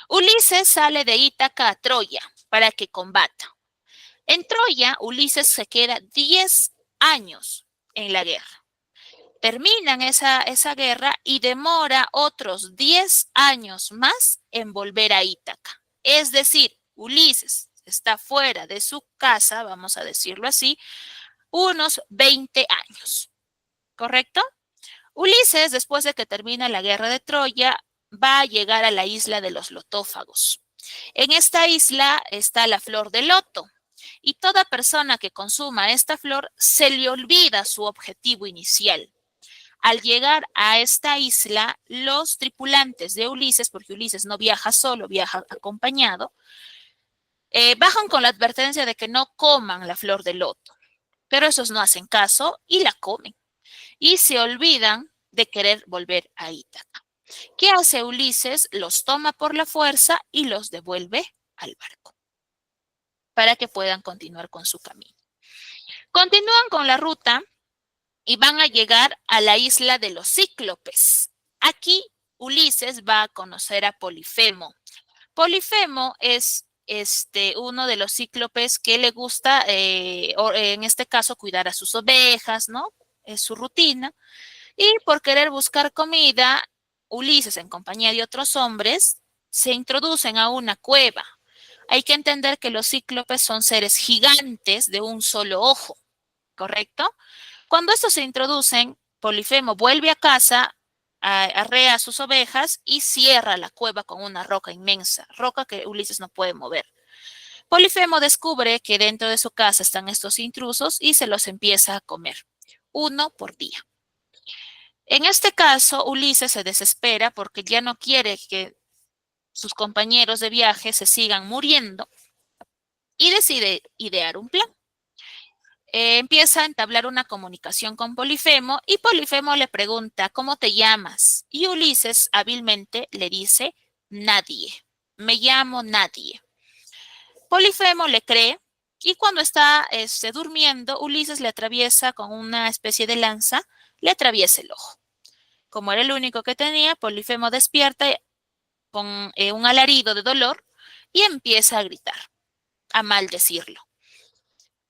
Ulises sale de Ítaca a Troya para que combata. En Troya, Ulises se queda 10 años en la guerra. Terminan esa guerra y demora otros 10 años más en volver a Ítaca. Es decir, Ulises está fuera de su casa, vamos a decirlo así, unos 20 años. ¿Correcto? Ulises, después de que termina la guerra de Troya, va a llegar a la isla de los lotófagos. En esta isla está la flor de loto, y toda persona que consuma esta flor se le olvida su objetivo inicial. Al llegar a esta isla, los tripulantes de Ulises, porque Ulises no viaja solo, viaja acompañado, bajan con la advertencia de que no coman la flor de loto, pero esos no hacen caso y la comen, y se olvidan de querer volver a Ítaca. ¿Qué hace Ulises? Los toma por la fuerza y los devuelve al barco para que puedan continuar con su camino. Continúan con la ruta y van a llegar a la isla de los Cíclopes. Aquí Ulises va a conocer a Polifemo. Polifemo es uno de los cíclopes que le gusta, en este caso, cuidar a sus ovejas, ¿no? Es su rutina. Y por querer buscar comida, Ulises, en compañía de otros hombres, se introducen a una cueva. Hay que entender que los cíclopes son seres gigantes de un solo ojo, ¿correcto? Cuando estos se introducen, Polifemo vuelve a casa, arrea a sus ovejas y cierra la cueva con una roca inmensa, roca que Ulises no puede mover. Polifemo descubre que dentro de su casa están estos intrusos y se los empieza a comer, uno por día. En este caso, Ulises se desespera porque ya no quiere que sus compañeros de viaje se sigan muriendo y decide idear un plan. Empieza a entablar una comunicación con Polifemo y Polifemo le pregunta: ¿cómo te llamas? Y Ulises hábilmente le dice: Nadie. Me llamo Nadie. Polifemo le cree y cuando está durmiendo, Ulises le atraviesa con una especie de lanza, le atraviesa el ojo. Como era el único que tenía, Polifemo despierta con un alarido de dolor y empieza a gritar, a maldecirlo.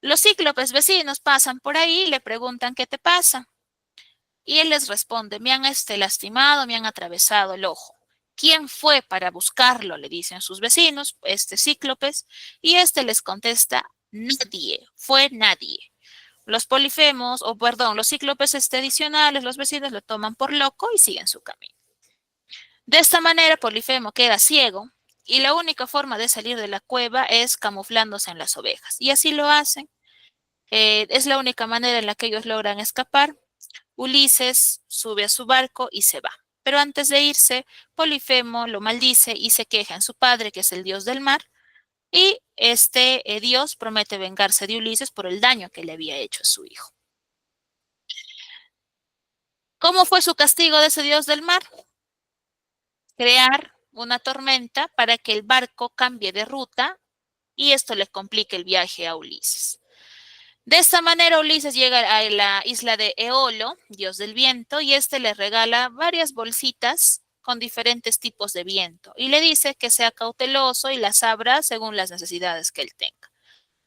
Los cíclopes vecinos pasan por ahí y le preguntan: ¿qué te pasa? Y él les responde: me han lastimado, me han atravesado el ojo. ¿Quién fue para buscarlo?, le dicen sus vecinos, cíclopes, y les contesta: nadie, fue nadie. Los los cíclopes adicionales, los vecinos lo toman por loco y siguen su camino. De esta manera, Polifemo queda ciego y la única forma de salir de la cueva es camuflándose en las ovejas. Y así lo hacen. Es la única manera en la que ellos logran escapar. Ulises sube a su barco y se va. Pero antes de irse, Polifemo lo maldice y se queja en su padre, que es el dios del mar, y dios promete vengarse de Ulises por el daño que le había hecho a su hijo. ¿Cómo fue su castigo de ese dios del mar? Crear una tormenta para que el barco cambie de ruta y esto le complique el viaje a Ulises. De esta manera Ulises llega a la isla de Eolo, dios del viento, y este le regala varias bolsitas con diferentes tipos de viento y le dice que sea cauteloso y las abra según las necesidades que él tenga.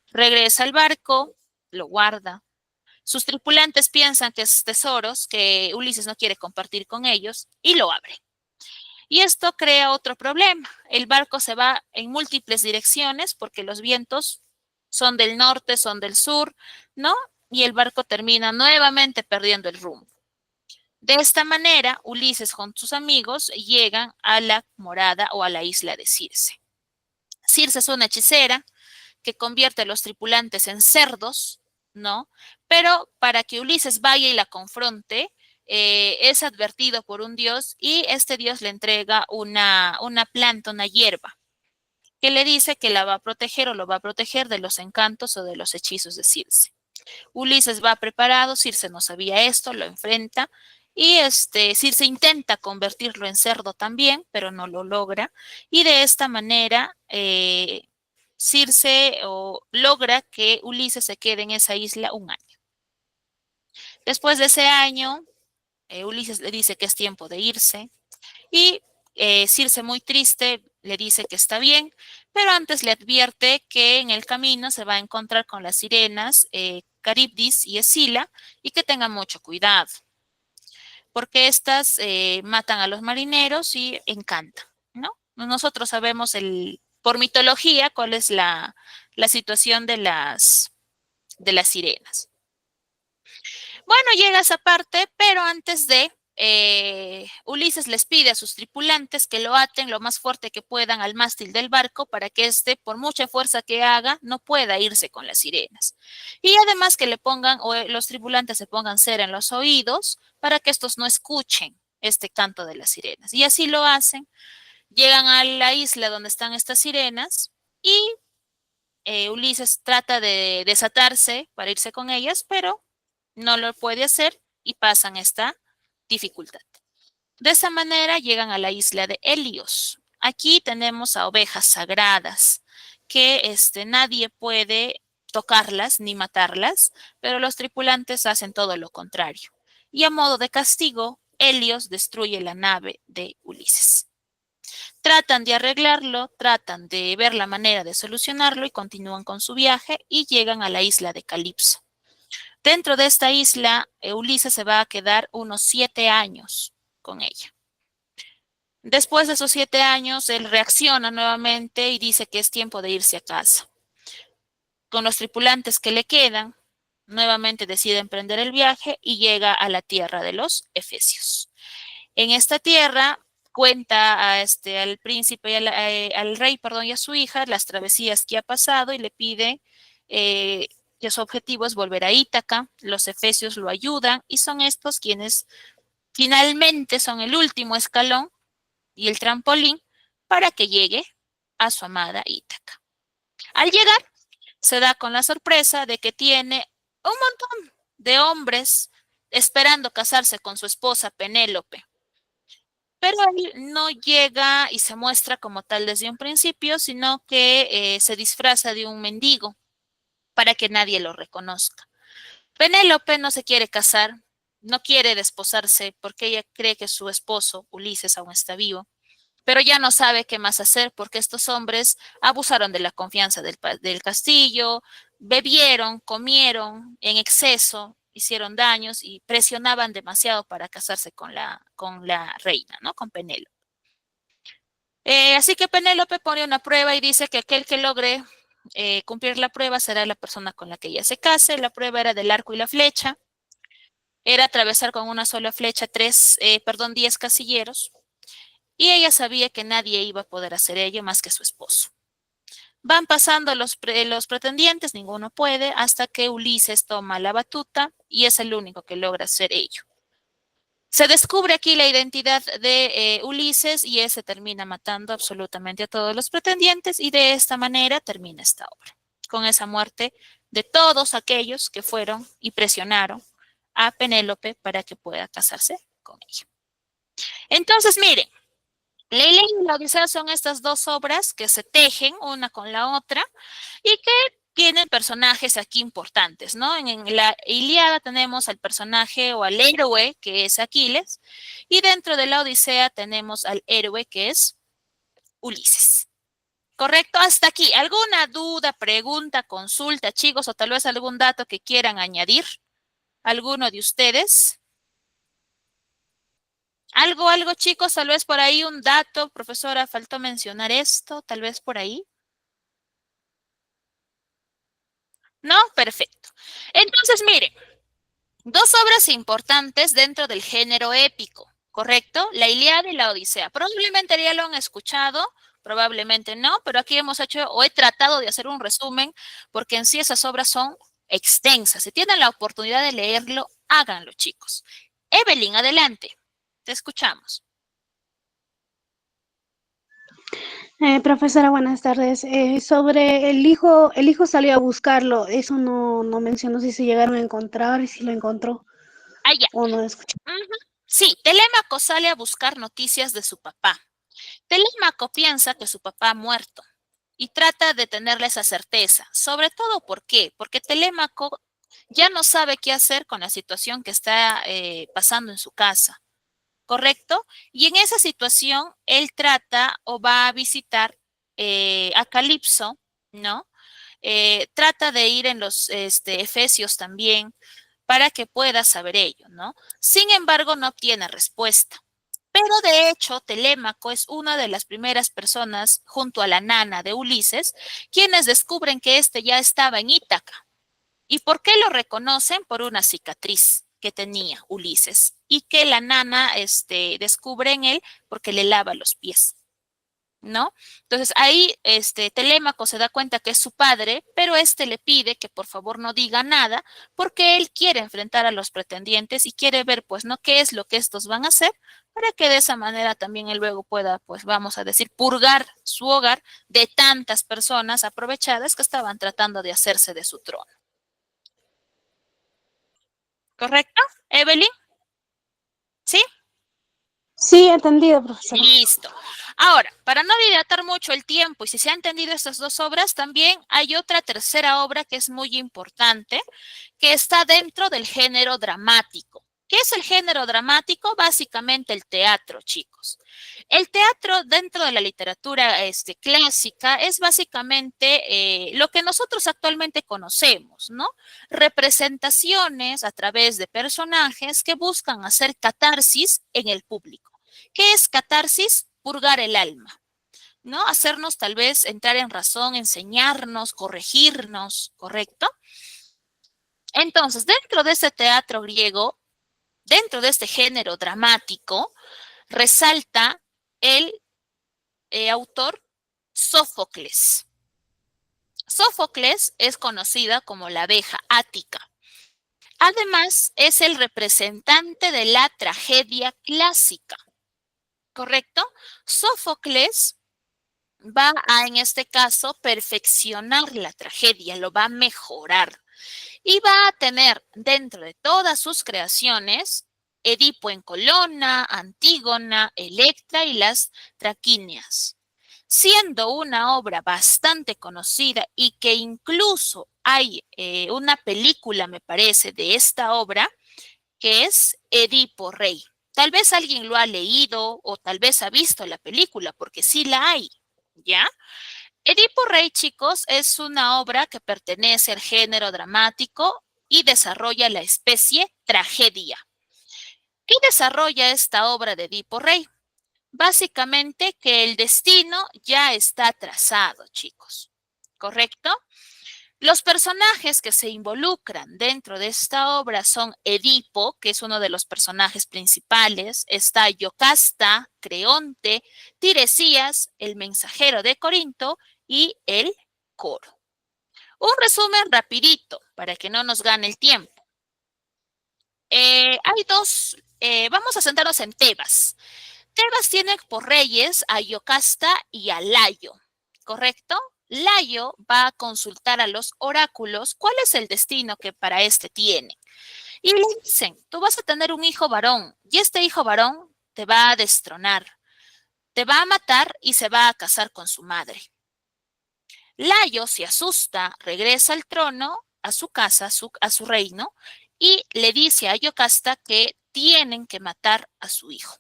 Regresa al barco, lo guarda. Sus tripulantes piensan que es tesoros que Ulises no quiere compartir con ellos y lo abre. Y esto crea otro problema. El barco se va en múltiples direcciones porque los vientos son del norte, son del sur, ¿no? Y el barco termina nuevamente perdiendo el rumbo. De esta manera, Ulises con sus amigos llegan a la morada o a la isla de Circe. Circe es una hechicera que convierte a los tripulantes en cerdos, ¿no? Pero para que Ulises vaya y la confronte, es advertido por un dios y este dios le entrega una planta, una hierba, que le dice que la va a proteger o lo va a proteger de los encantos o de los hechizos de Circe. Ulises va preparado, Circe no sabía esto, lo enfrenta y Circe intenta convertirlo en cerdo también, pero no lo logra y de esta manera Circe logra que Ulises se quede en esa isla un año. Después de ese año, Ulises le dice que es tiempo de irse y Circe muy triste le dice que está bien, pero antes le advierte que en el camino se va a encontrar con las sirenas Caribdis y Escila y que tenga mucho cuidado, porque estas matan a los marineros y encantan, ¿no? Nosotros sabemos por mitología cuál es la situación de las sirenas. Bueno, llega esa parte, pero antes de Ulises les pide a sus tripulantes que lo aten lo más fuerte que puedan al mástil del barco para que por mucha fuerza que haga, no pueda irse con las sirenas. Y además que le pongan, o los tripulantes se pongan cera en los oídos para que estos no escuchen este canto de las sirenas. Y así lo hacen. Llegan a la isla donde están estas sirenas y Ulises trata de desatarse para irse con ellas, pero no lo puede hacer y pasan esta dificultad. De esa manera llegan a la isla de Helios. Aquí tenemos a ovejas sagradas que nadie puede tocarlas ni matarlas, pero los tripulantes hacen todo lo contrario. Y a modo de castigo, Helios destruye la nave de Ulises. Tratan de arreglarlo, tratan de ver la manera de solucionarlo y continúan con su viaje y llegan a la isla de Calipso. Dentro de esta isla, Ulises se va a quedar unos 7 años con ella. Después de esos 7 años, él reacciona nuevamente y dice que es tiempo de irse a casa. Con los tripulantes que le quedan, nuevamente decide emprender el viaje y llega a la tierra de los Efesios. En esta tierra cuenta al príncipe y al rey, y a su hija las travesías que ha pasado y le pide que su objetivo es volver a Ítaca. Los efesios lo ayudan y son estos quienes finalmente son el último escalón y el trampolín para que llegue a su amada Ítaca. Al llegar, se da con la sorpresa de que tiene un montón de hombres esperando casarse con su esposa Penélope. Pero él no llega y se muestra como tal desde un principio, sino que se disfraza de un mendigo para que nadie lo reconozca. Penélope no se quiere casar, no quiere desposarse porque ella cree que su esposo, Ulises, aún está vivo, pero ya no sabe qué más hacer porque estos hombres abusaron de la confianza del castillo, bebieron, comieron en exceso, hicieron daños y presionaban demasiado para casarse con la reina, ¿no? Con Penélope. Así que Penélope pone una prueba y dice que aquel que logre cumplir la prueba será la persona con la que ella se case. La prueba era del arco y la flecha. Era atravesar con una sola flecha 10 casilleros. Y ella sabía que nadie iba a poder hacer ello más que su esposo. Van pasando los pretendientes, ninguno puede, hasta que Ulises toma la batuta y es el único que logra hacer ello. Se descubre aquí la identidad de Ulises y ese termina matando absolutamente a todos los pretendientes y de esta manera termina esta obra, con esa muerte de todos aquellos que fueron y presionaron a Penélope para que pueda casarse con ella. Entonces, miren, la Ilíada y la Odisea son estas dos obras que se tejen una con la otra y que tienen personajes aquí importantes, ¿no? En la Ilíada tenemos al personaje o al héroe que es Aquiles y dentro de la Odisea tenemos al héroe que es Ulises. ¿Correcto? Hasta aquí. ¿Alguna duda, pregunta, consulta, chicos, o tal vez algún dato que quieran añadir? ¿Alguno de ustedes? Algo, chicos, tal vez por ahí un dato, profesora, faltó mencionar esto, tal vez por ahí. ¿No? Perfecto. Entonces, miren, dos obras importantes dentro del género épico, ¿correcto? La Ilíada y la Odisea. Probablemente ya lo han escuchado, probablemente no, pero aquí hemos hecho o he tratado de hacer un resumen porque en sí esas obras son extensas. Si tienen la oportunidad de leerlo, háganlo, chicos. Evelyn, adelante. Te escuchamos. Profesora, buenas tardes. Sobre el hijo salió a buscarlo. Eso no mencionó si se llegaron a encontrar y si lo encontró Ah, ya. o no escuché. Sí, Telémaco sale a buscar noticias de su papá. Telémaco piensa que su papá ha muerto y trata de tenerle esa certeza. Sobre todo, ¿por qué? Porque Telémaco ya no sabe qué hacer con la situación que está pasando en su casa. ¿Correcto? Y en esa situación, él trata o va a visitar a Calipso, ¿no? Trata de ir en los Efesios también para que pueda saber ello, ¿no? Sin embargo, no obtiene respuesta. Pero de hecho, Telémaco es una de las primeras personas, junto a la nana de Ulises, quienes descubren que éste ya estaba en Ítaca. ¿Y por qué lo reconocen? Por una cicatriz que tenía Ulises y que la nana descubre en él porque le lava los pies, ¿no? Entonces ahí Telémaco se da cuenta que es su padre, pero le pide que por favor no diga nada porque él quiere enfrentar a los pretendientes y quiere ver, pues, ¿no? ¿Qué es lo que estos van a hacer? Para que de esa manera también él luego pueda, pues, vamos a decir, purgar su hogar de tantas personas aprovechadas que estaban tratando de hacerse de su trono. ¿Correcto? Evelyn, ¿sí? Sí, entendido, profesora. Listo. Ahora, para no dilatar mucho el tiempo, y si se han entendido estas dos obras, también hay otra tercera obra que es muy importante, que está dentro del género dramático. ¿Qué es el género dramático? Básicamente el teatro, chicos. El teatro dentro de la literatura clásica es básicamente lo que nosotros actualmente conocemos, ¿no? Representaciones a través de personajes que buscan hacer catarsis en el público. ¿Qué es catarsis? Purgar el alma, ¿no? Hacernos tal vez entrar en razón, enseñarnos, corregirnos, ¿correcto? Entonces, dentro de ese teatro griego, dentro de este género dramático, resalta el autor Sófocles. Sófocles es conocida como la abeja ática. Además, es el representante de la tragedia clásica. ¿Correcto? Sófocles va a, en este caso, perfeccionar la tragedia, lo va a mejorar y va a tener dentro de todas sus creaciones Edipo en Colona, Antígona, Electra y las Traquinias, siendo una obra bastante conocida y que incluso hay una película, me parece, de esta obra, que es Edipo Rey. Tal vez alguien lo ha leído o tal vez ha visto la película, porque sí la hay, ¿ya? Edipo Rey, chicos, es una obra que pertenece al género dramático y desarrolla la especie tragedia. ¿Qué desarrolla esta obra de Edipo Rey? Básicamente que el destino ya está trazado, chicos, ¿correcto? Los personajes que se involucran dentro de esta obra son Edipo, que es uno de los personajes principales, está Yocasta, Creonte, Tiresias, el mensajero de Corinto y el coro. Un resumen rapidito para que no nos gane el tiempo. Hay dos, vamos a centrarnos en Tebas. Tebas tiene por reyes a Yocasta y a Layo, ¿correcto? Layo va a consultar a los oráculos cuál es el destino que para este tiene. Y le dicen, tú vas a tener un hijo varón y este hijo varón te va a destronar, te va a matar y se va a casar con su madre. Layo se asusta, regresa al trono, a su casa, a su reino, y le dice a Yocasta que tienen que matar a su hijo.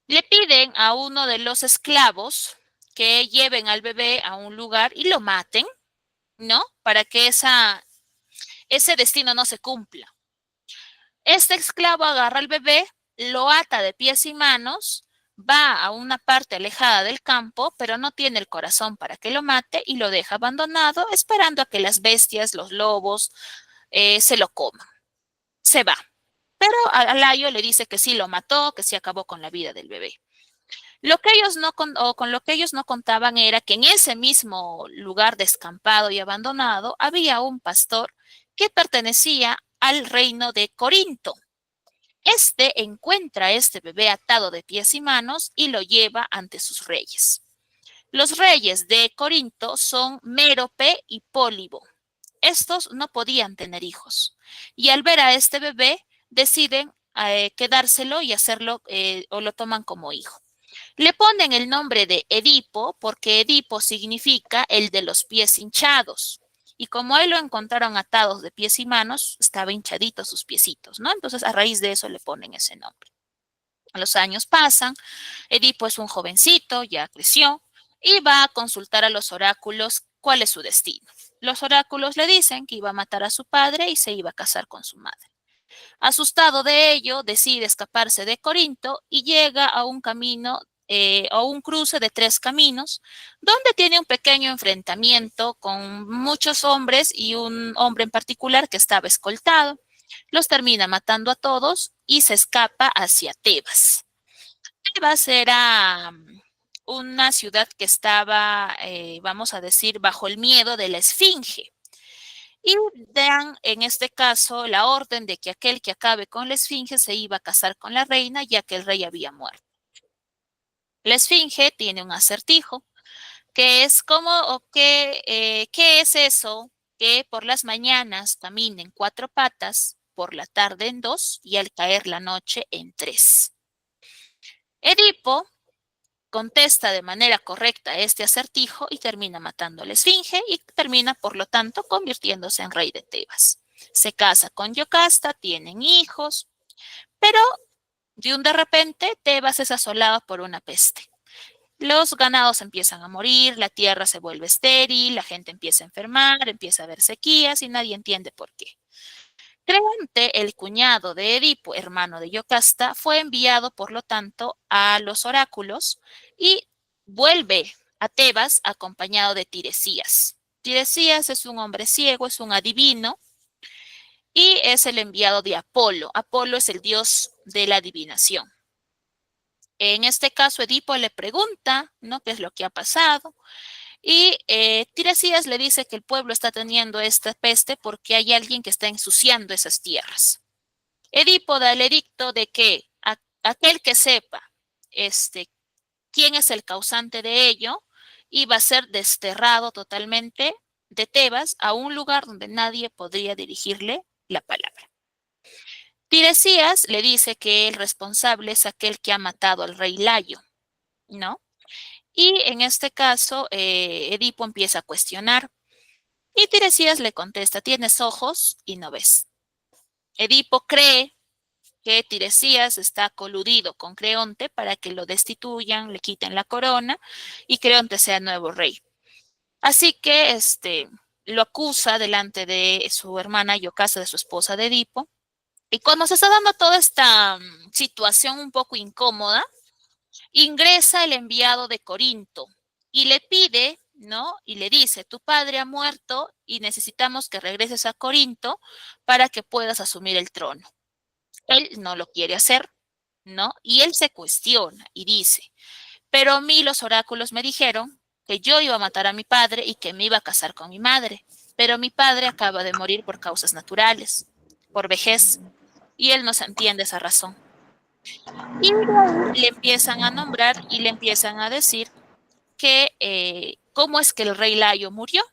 Le piden a uno de los esclavos que lleven al bebé a un lugar y lo maten, ¿no? Para que ese destino no se cumpla. Este esclavo agarra al bebé, lo ata de pies y manos, va a una parte alejada del campo, pero no tiene el corazón para que lo mate y lo deja abandonado, esperando a que las bestias, los lobos, se lo coman. Se va. Pero a Layo le dice que sí lo mató, que sí acabó con la vida del bebé. Lo que ellos con lo que ellos no contaban era que en ese mismo lugar descampado y abandonado había un pastor que pertenecía al reino de Corinto. Este encuentra a este bebé atado de pies y manos y lo lleva ante sus reyes. Los reyes de Corinto son Mérope y Pólibo. Estos no podían tener hijos y al ver a este bebé deciden quedárselo y hacerlo o lo toman como hijo. Le ponen el nombre de Edipo porque Edipo significa el de los pies hinchados. Y como él lo encontraron atados de pies y manos, estaba hinchadito sus piecitos, ¿no? Entonces, a raíz de eso le ponen ese nombre. Los años pasan, Edipo es un jovencito, ya creció, y va a consultar a los oráculos cuál es su destino. Los oráculos le dicen que iba a matar a su padre y se iba a casar con su madre. Asustado de ello, decide escaparse de Corinto y llega a un camino o un cruce de 3 caminos, donde tiene un pequeño enfrentamiento con muchos hombres y un hombre en particular que estaba escoltado. Los termina matando a todos y se escapa hacia Tebas. Tebas era una ciudad que estaba, vamos a decir, bajo el miedo de la Esfinge. Y dan, en este caso, la orden de que aquel que acabe con la Esfinge se iba a casar con la reina, ya que el rey había muerto. La Esfinge tiene un acertijo, que es ¿qué es eso que por las mañanas camina en 4 patas, por la tarde en 2 y al caer la noche en 3? Edipo contesta de manera correcta este acertijo y termina matando a la Esfinge y termina, por lo tanto, convirtiéndose en rey de Tebas. Se casa con Yocasta, tienen hijos, pero de repente Tebas es asolado por una peste. Los ganados empiezan a morir, la tierra se vuelve estéril, la gente empieza a enfermar, empieza a haber sequías y nadie entiende por qué. Creonte, el cuñado de Edipo, hermano de Yocasta, fue enviado, por lo tanto, a los oráculos y vuelve a Tebas acompañado de Tiresias. Tiresias es un hombre ciego, es un adivino y es el enviado de Apolo. Apolo es el dios de la adivinación. En este caso, Edipo le pregunta, ¿no?, qué es lo que ha pasado. Y Tiresias le dice que el pueblo está teniendo esta peste porque hay alguien que está ensuciando esas tierras. Edipo da el edicto de que aquel que sepa quién es el causante de ello iba a ser desterrado totalmente de Tebas a un lugar donde nadie podría dirigirle la palabra. Tiresias le dice que el responsable es aquel que ha matado al rey Layo, ¿no? Y en este caso, Edipo empieza a cuestionar y Tiresias le contesta, tienes ojos y no ves. Edipo cree que Tiresias está coludido con Creonte para que lo destituyan, le quiten la corona y Creonte sea nuevo rey. Así que lo acusa delante de su hermana Yocasta, de su esposa de Edipo. Y cuando se está dando toda esta situación un poco incómoda, ingresa el enviado de Corinto y le pide, ¿no? Y le dice, tu padre ha muerto y necesitamos que regreses a Corinto para que puedas asumir el trono. Él no lo quiere hacer, ¿no? Y él se cuestiona y dice, pero a mí los oráculos me dijeron que yo iba a matar a mi padre y que me iba a casar con mi madre, pero mi padre acaba de morir por causas naturales, por vejez, y él no se entiende esa razón. Y le empiezan a nombrar y le empiezan a decir que cómo es que el rey Layo murió.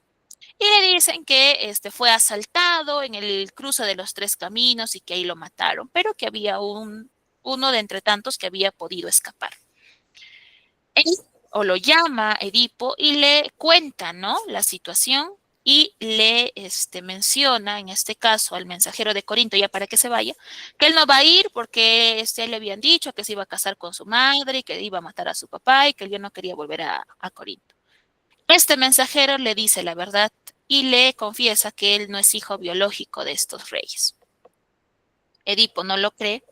y le dicen que fue asaltado en el cruce de los tres caminos y que ahí lo mataron, pero que había uno de entre tantos que había podido escapar. Él o lo llama Edipo y le cuenta, ¿no?, la situación y le menciona, en este caso, al mensajero de Corinto, ya para que se vaya, que él no va a ir porque le habían dicho que se iba a casar con su madre y que iba a matar a su papá y que él ya no quería volver a Corinto. Este mensajero le dice la verdad y le confiesa que él no es hijo biológico de estos reyes. Edipo no lo cree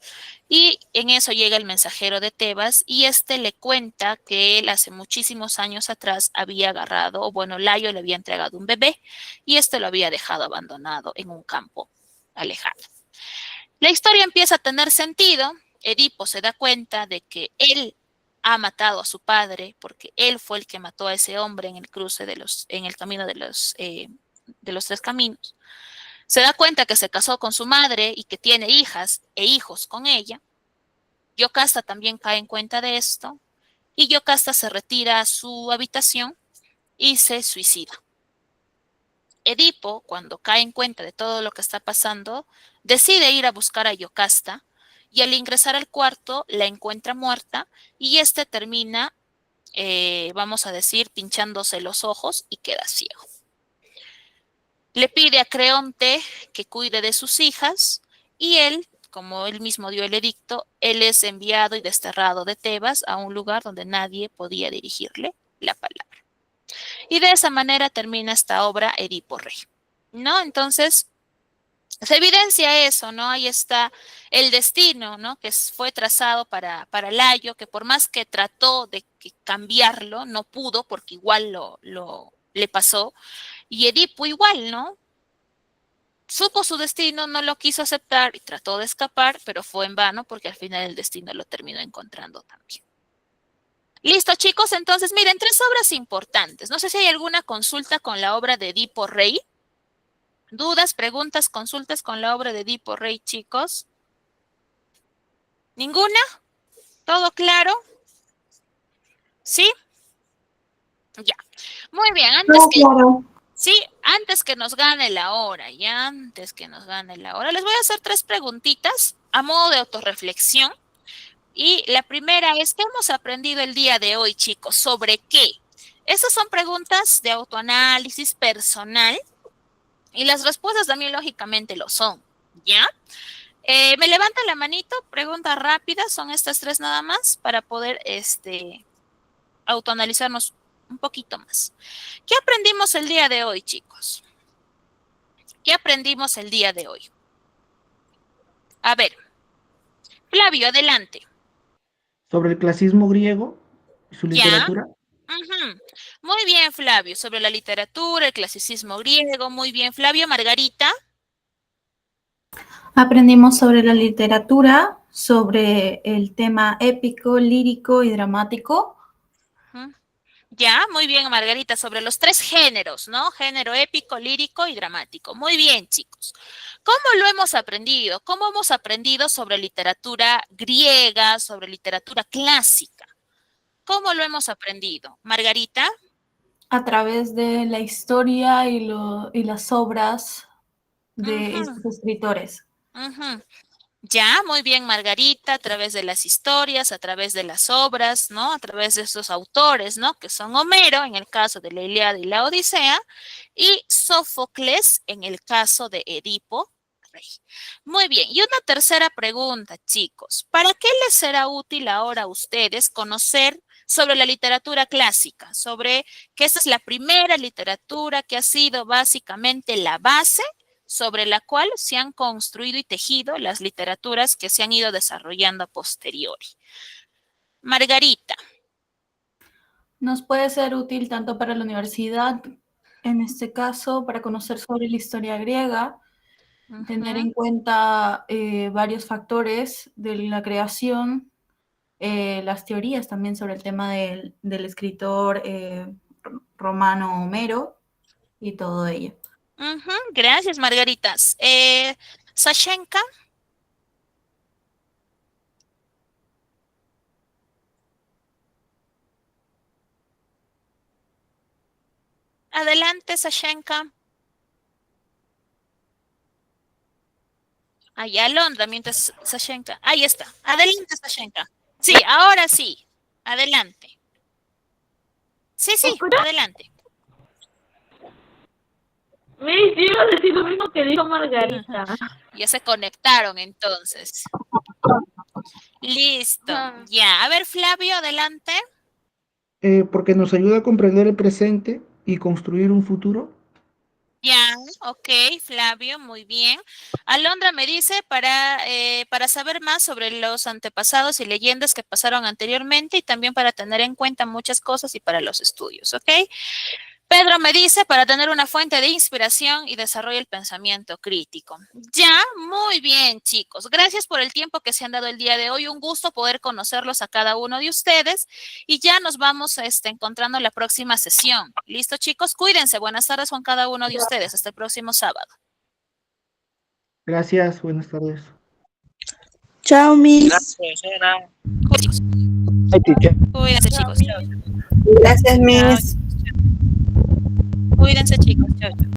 y en eso llega el mensajero de Tebas y le cuenta que él hace muchísimos años atrás había agarrado, o bueno, Layo le había entregado un bebé y lo había dejado abandonado en un campo alejado. La historia empieza a tener sentido. Edipo se da cuenta de que él ha matado a su padre porque él fue el que mató a ese hombre en el cruce en el camino de los tres caminos. Se da cuenta que se casó con su madre y que tiene hijas e hijos con ella. Yocasta también cae en cuenta de esto y Yocasta se retira a su habitación y se suicida. Edipo, cuando cae en cuenta de todo lo que está pasando, decide ir a buscar a Yocasta y al ingresar al cuarto la encuentra muerta y termina, vamos a decir, pinchándose los ojos y queda ciego. Le pide a Creonte que cuide de sus hijas y él, como él mismo dio el edicto, él es enviado y desterrado de Tebas a un lugar donde nadie podía dirigirle la palabra. Y de esa manera termina esta obra Edipo Rey, ¿no? Entonces, se evidencia eso, ¿no? Ahí está el destino, ¿no?, que fue trazado para Layo, que por más que trató de cambiarlo, no pudo porque igual le pasó. Y Edipo igual, ¿no? Supo su destino, no lo quiso aceptar y trató de escapar, pero fue en vano porque al final el destino lo terminó encontrando también. Listo, chicos, entonces miren, 3 obras importantes. No sé si hay alguna consulta con la obra de Edipo Rey. ¿Dudas, preguntas, consultas con la obra de Edipo Rey, chicos? ¿Ninguna? ¿Todo claro? ¿Sí? Ya. Muy bien, antes que nos gane la hora, les voy a hacer 3 preguntitas a modo de autorreflexión. Y la primera es, ¿qué hemos aprendido el día de hoy, chicos? ¿Sobre qué? Estas son preguntas de autoanálisis personal y las respuestas también lógicamente lo son, ¿ya? Me levantan la manito, preguntas rápidas, son estas 3 nada más para poder autoanalizarnos un poquito más. ¿Qué aprendimos el día de hoy, chicos? ¿Qué aprendimos el día de hoy? A ver, Flavio, adelante. Sobre el clasismo griego y su ¿Ya? literatura. Muy bien, Flavio, sobre la literatura, el clasicismo griego, muy bien, Flavio. Margarita. Aprendimos sobre la literatura, sobre el tema épico, lírico y dramático. Ya, muy bien, Margarita, sobre los 3 géneros, ¿no? Género épico, lírico y dramático. Muy bien, chicos. ¿Cómo lo hemos aprendido? ¿Cómo hemos aprendido sobre literatura griega, sobre literatura clásica? ¿Cómo lo hemos aprendido? Margarita. A través de la historia y las obras de estos escritores. Ya, muy bien, Margarita, a través de las historias, a través de las obras, ¿no? A través de estos autores, ¿no? Que son Homero, en el caso de la Ilíada y la Odisea, y Sófocles, en el caso de Edipo Rey. Muy bien, y una tercera pregunta, chicos. ¿Para qué les será útil ahora a ustedes conocer sobre la literatura clásica? Sobre que esta es la primera literatura que ha sido básicamente la base sobre la cual se han construido y tejido las literaturas que se han ido desarrollando a posteriori. Margarita. Nos puede ser útil tanto para la universidad, en este caso, para conocer sobre la historia griega, tener en cuenta varios factores de la creación, las teorías también sobre el tema del escritor romano Homero y todo ello. Gracias, Margaritas. Sashenka. Adelante, Sashenka. Ahí, Alondra, mientras Sashenka. Ahí está. Adelante, Sashenka. Sí, ahora sí. Adelante. Sí, adelante. Miss, yo iba a decir lo mismo que dijo Margarita. Ya se conectaron entonces. Listo. Ya. A ver, Flavio, adelante. Porque nos ayuda a comprender el presente y construir un futuro. Ya, ok, Flavio, muy bien. Alondra me dice para saber más sobre los antepasados y leyendas que pasaron anteriormente y también para tener en cuenta muchas cosas y para los estudios, ¿ok? Pedro me dice para tener una fuente de inspiración y desarrollo el pensamiento crítico. Ya, muy bien, chicos. Gracias por el tiempo que se han dado el día de hoy. Un gusto poder conocerlos a cada uno de ustedes y ya nos vamos encontrando en la próxima sesión. ¿Listo, chicos? Cuídense. Buenas tardes con cada uno de ustedes. Hasta el próximo sábado. Gracias, buenas tardes. Chao, Miss. Gracias, Ana. Cuídense, chicos. Chao. Gracias, Miss. Cuídense, chicos. Chao.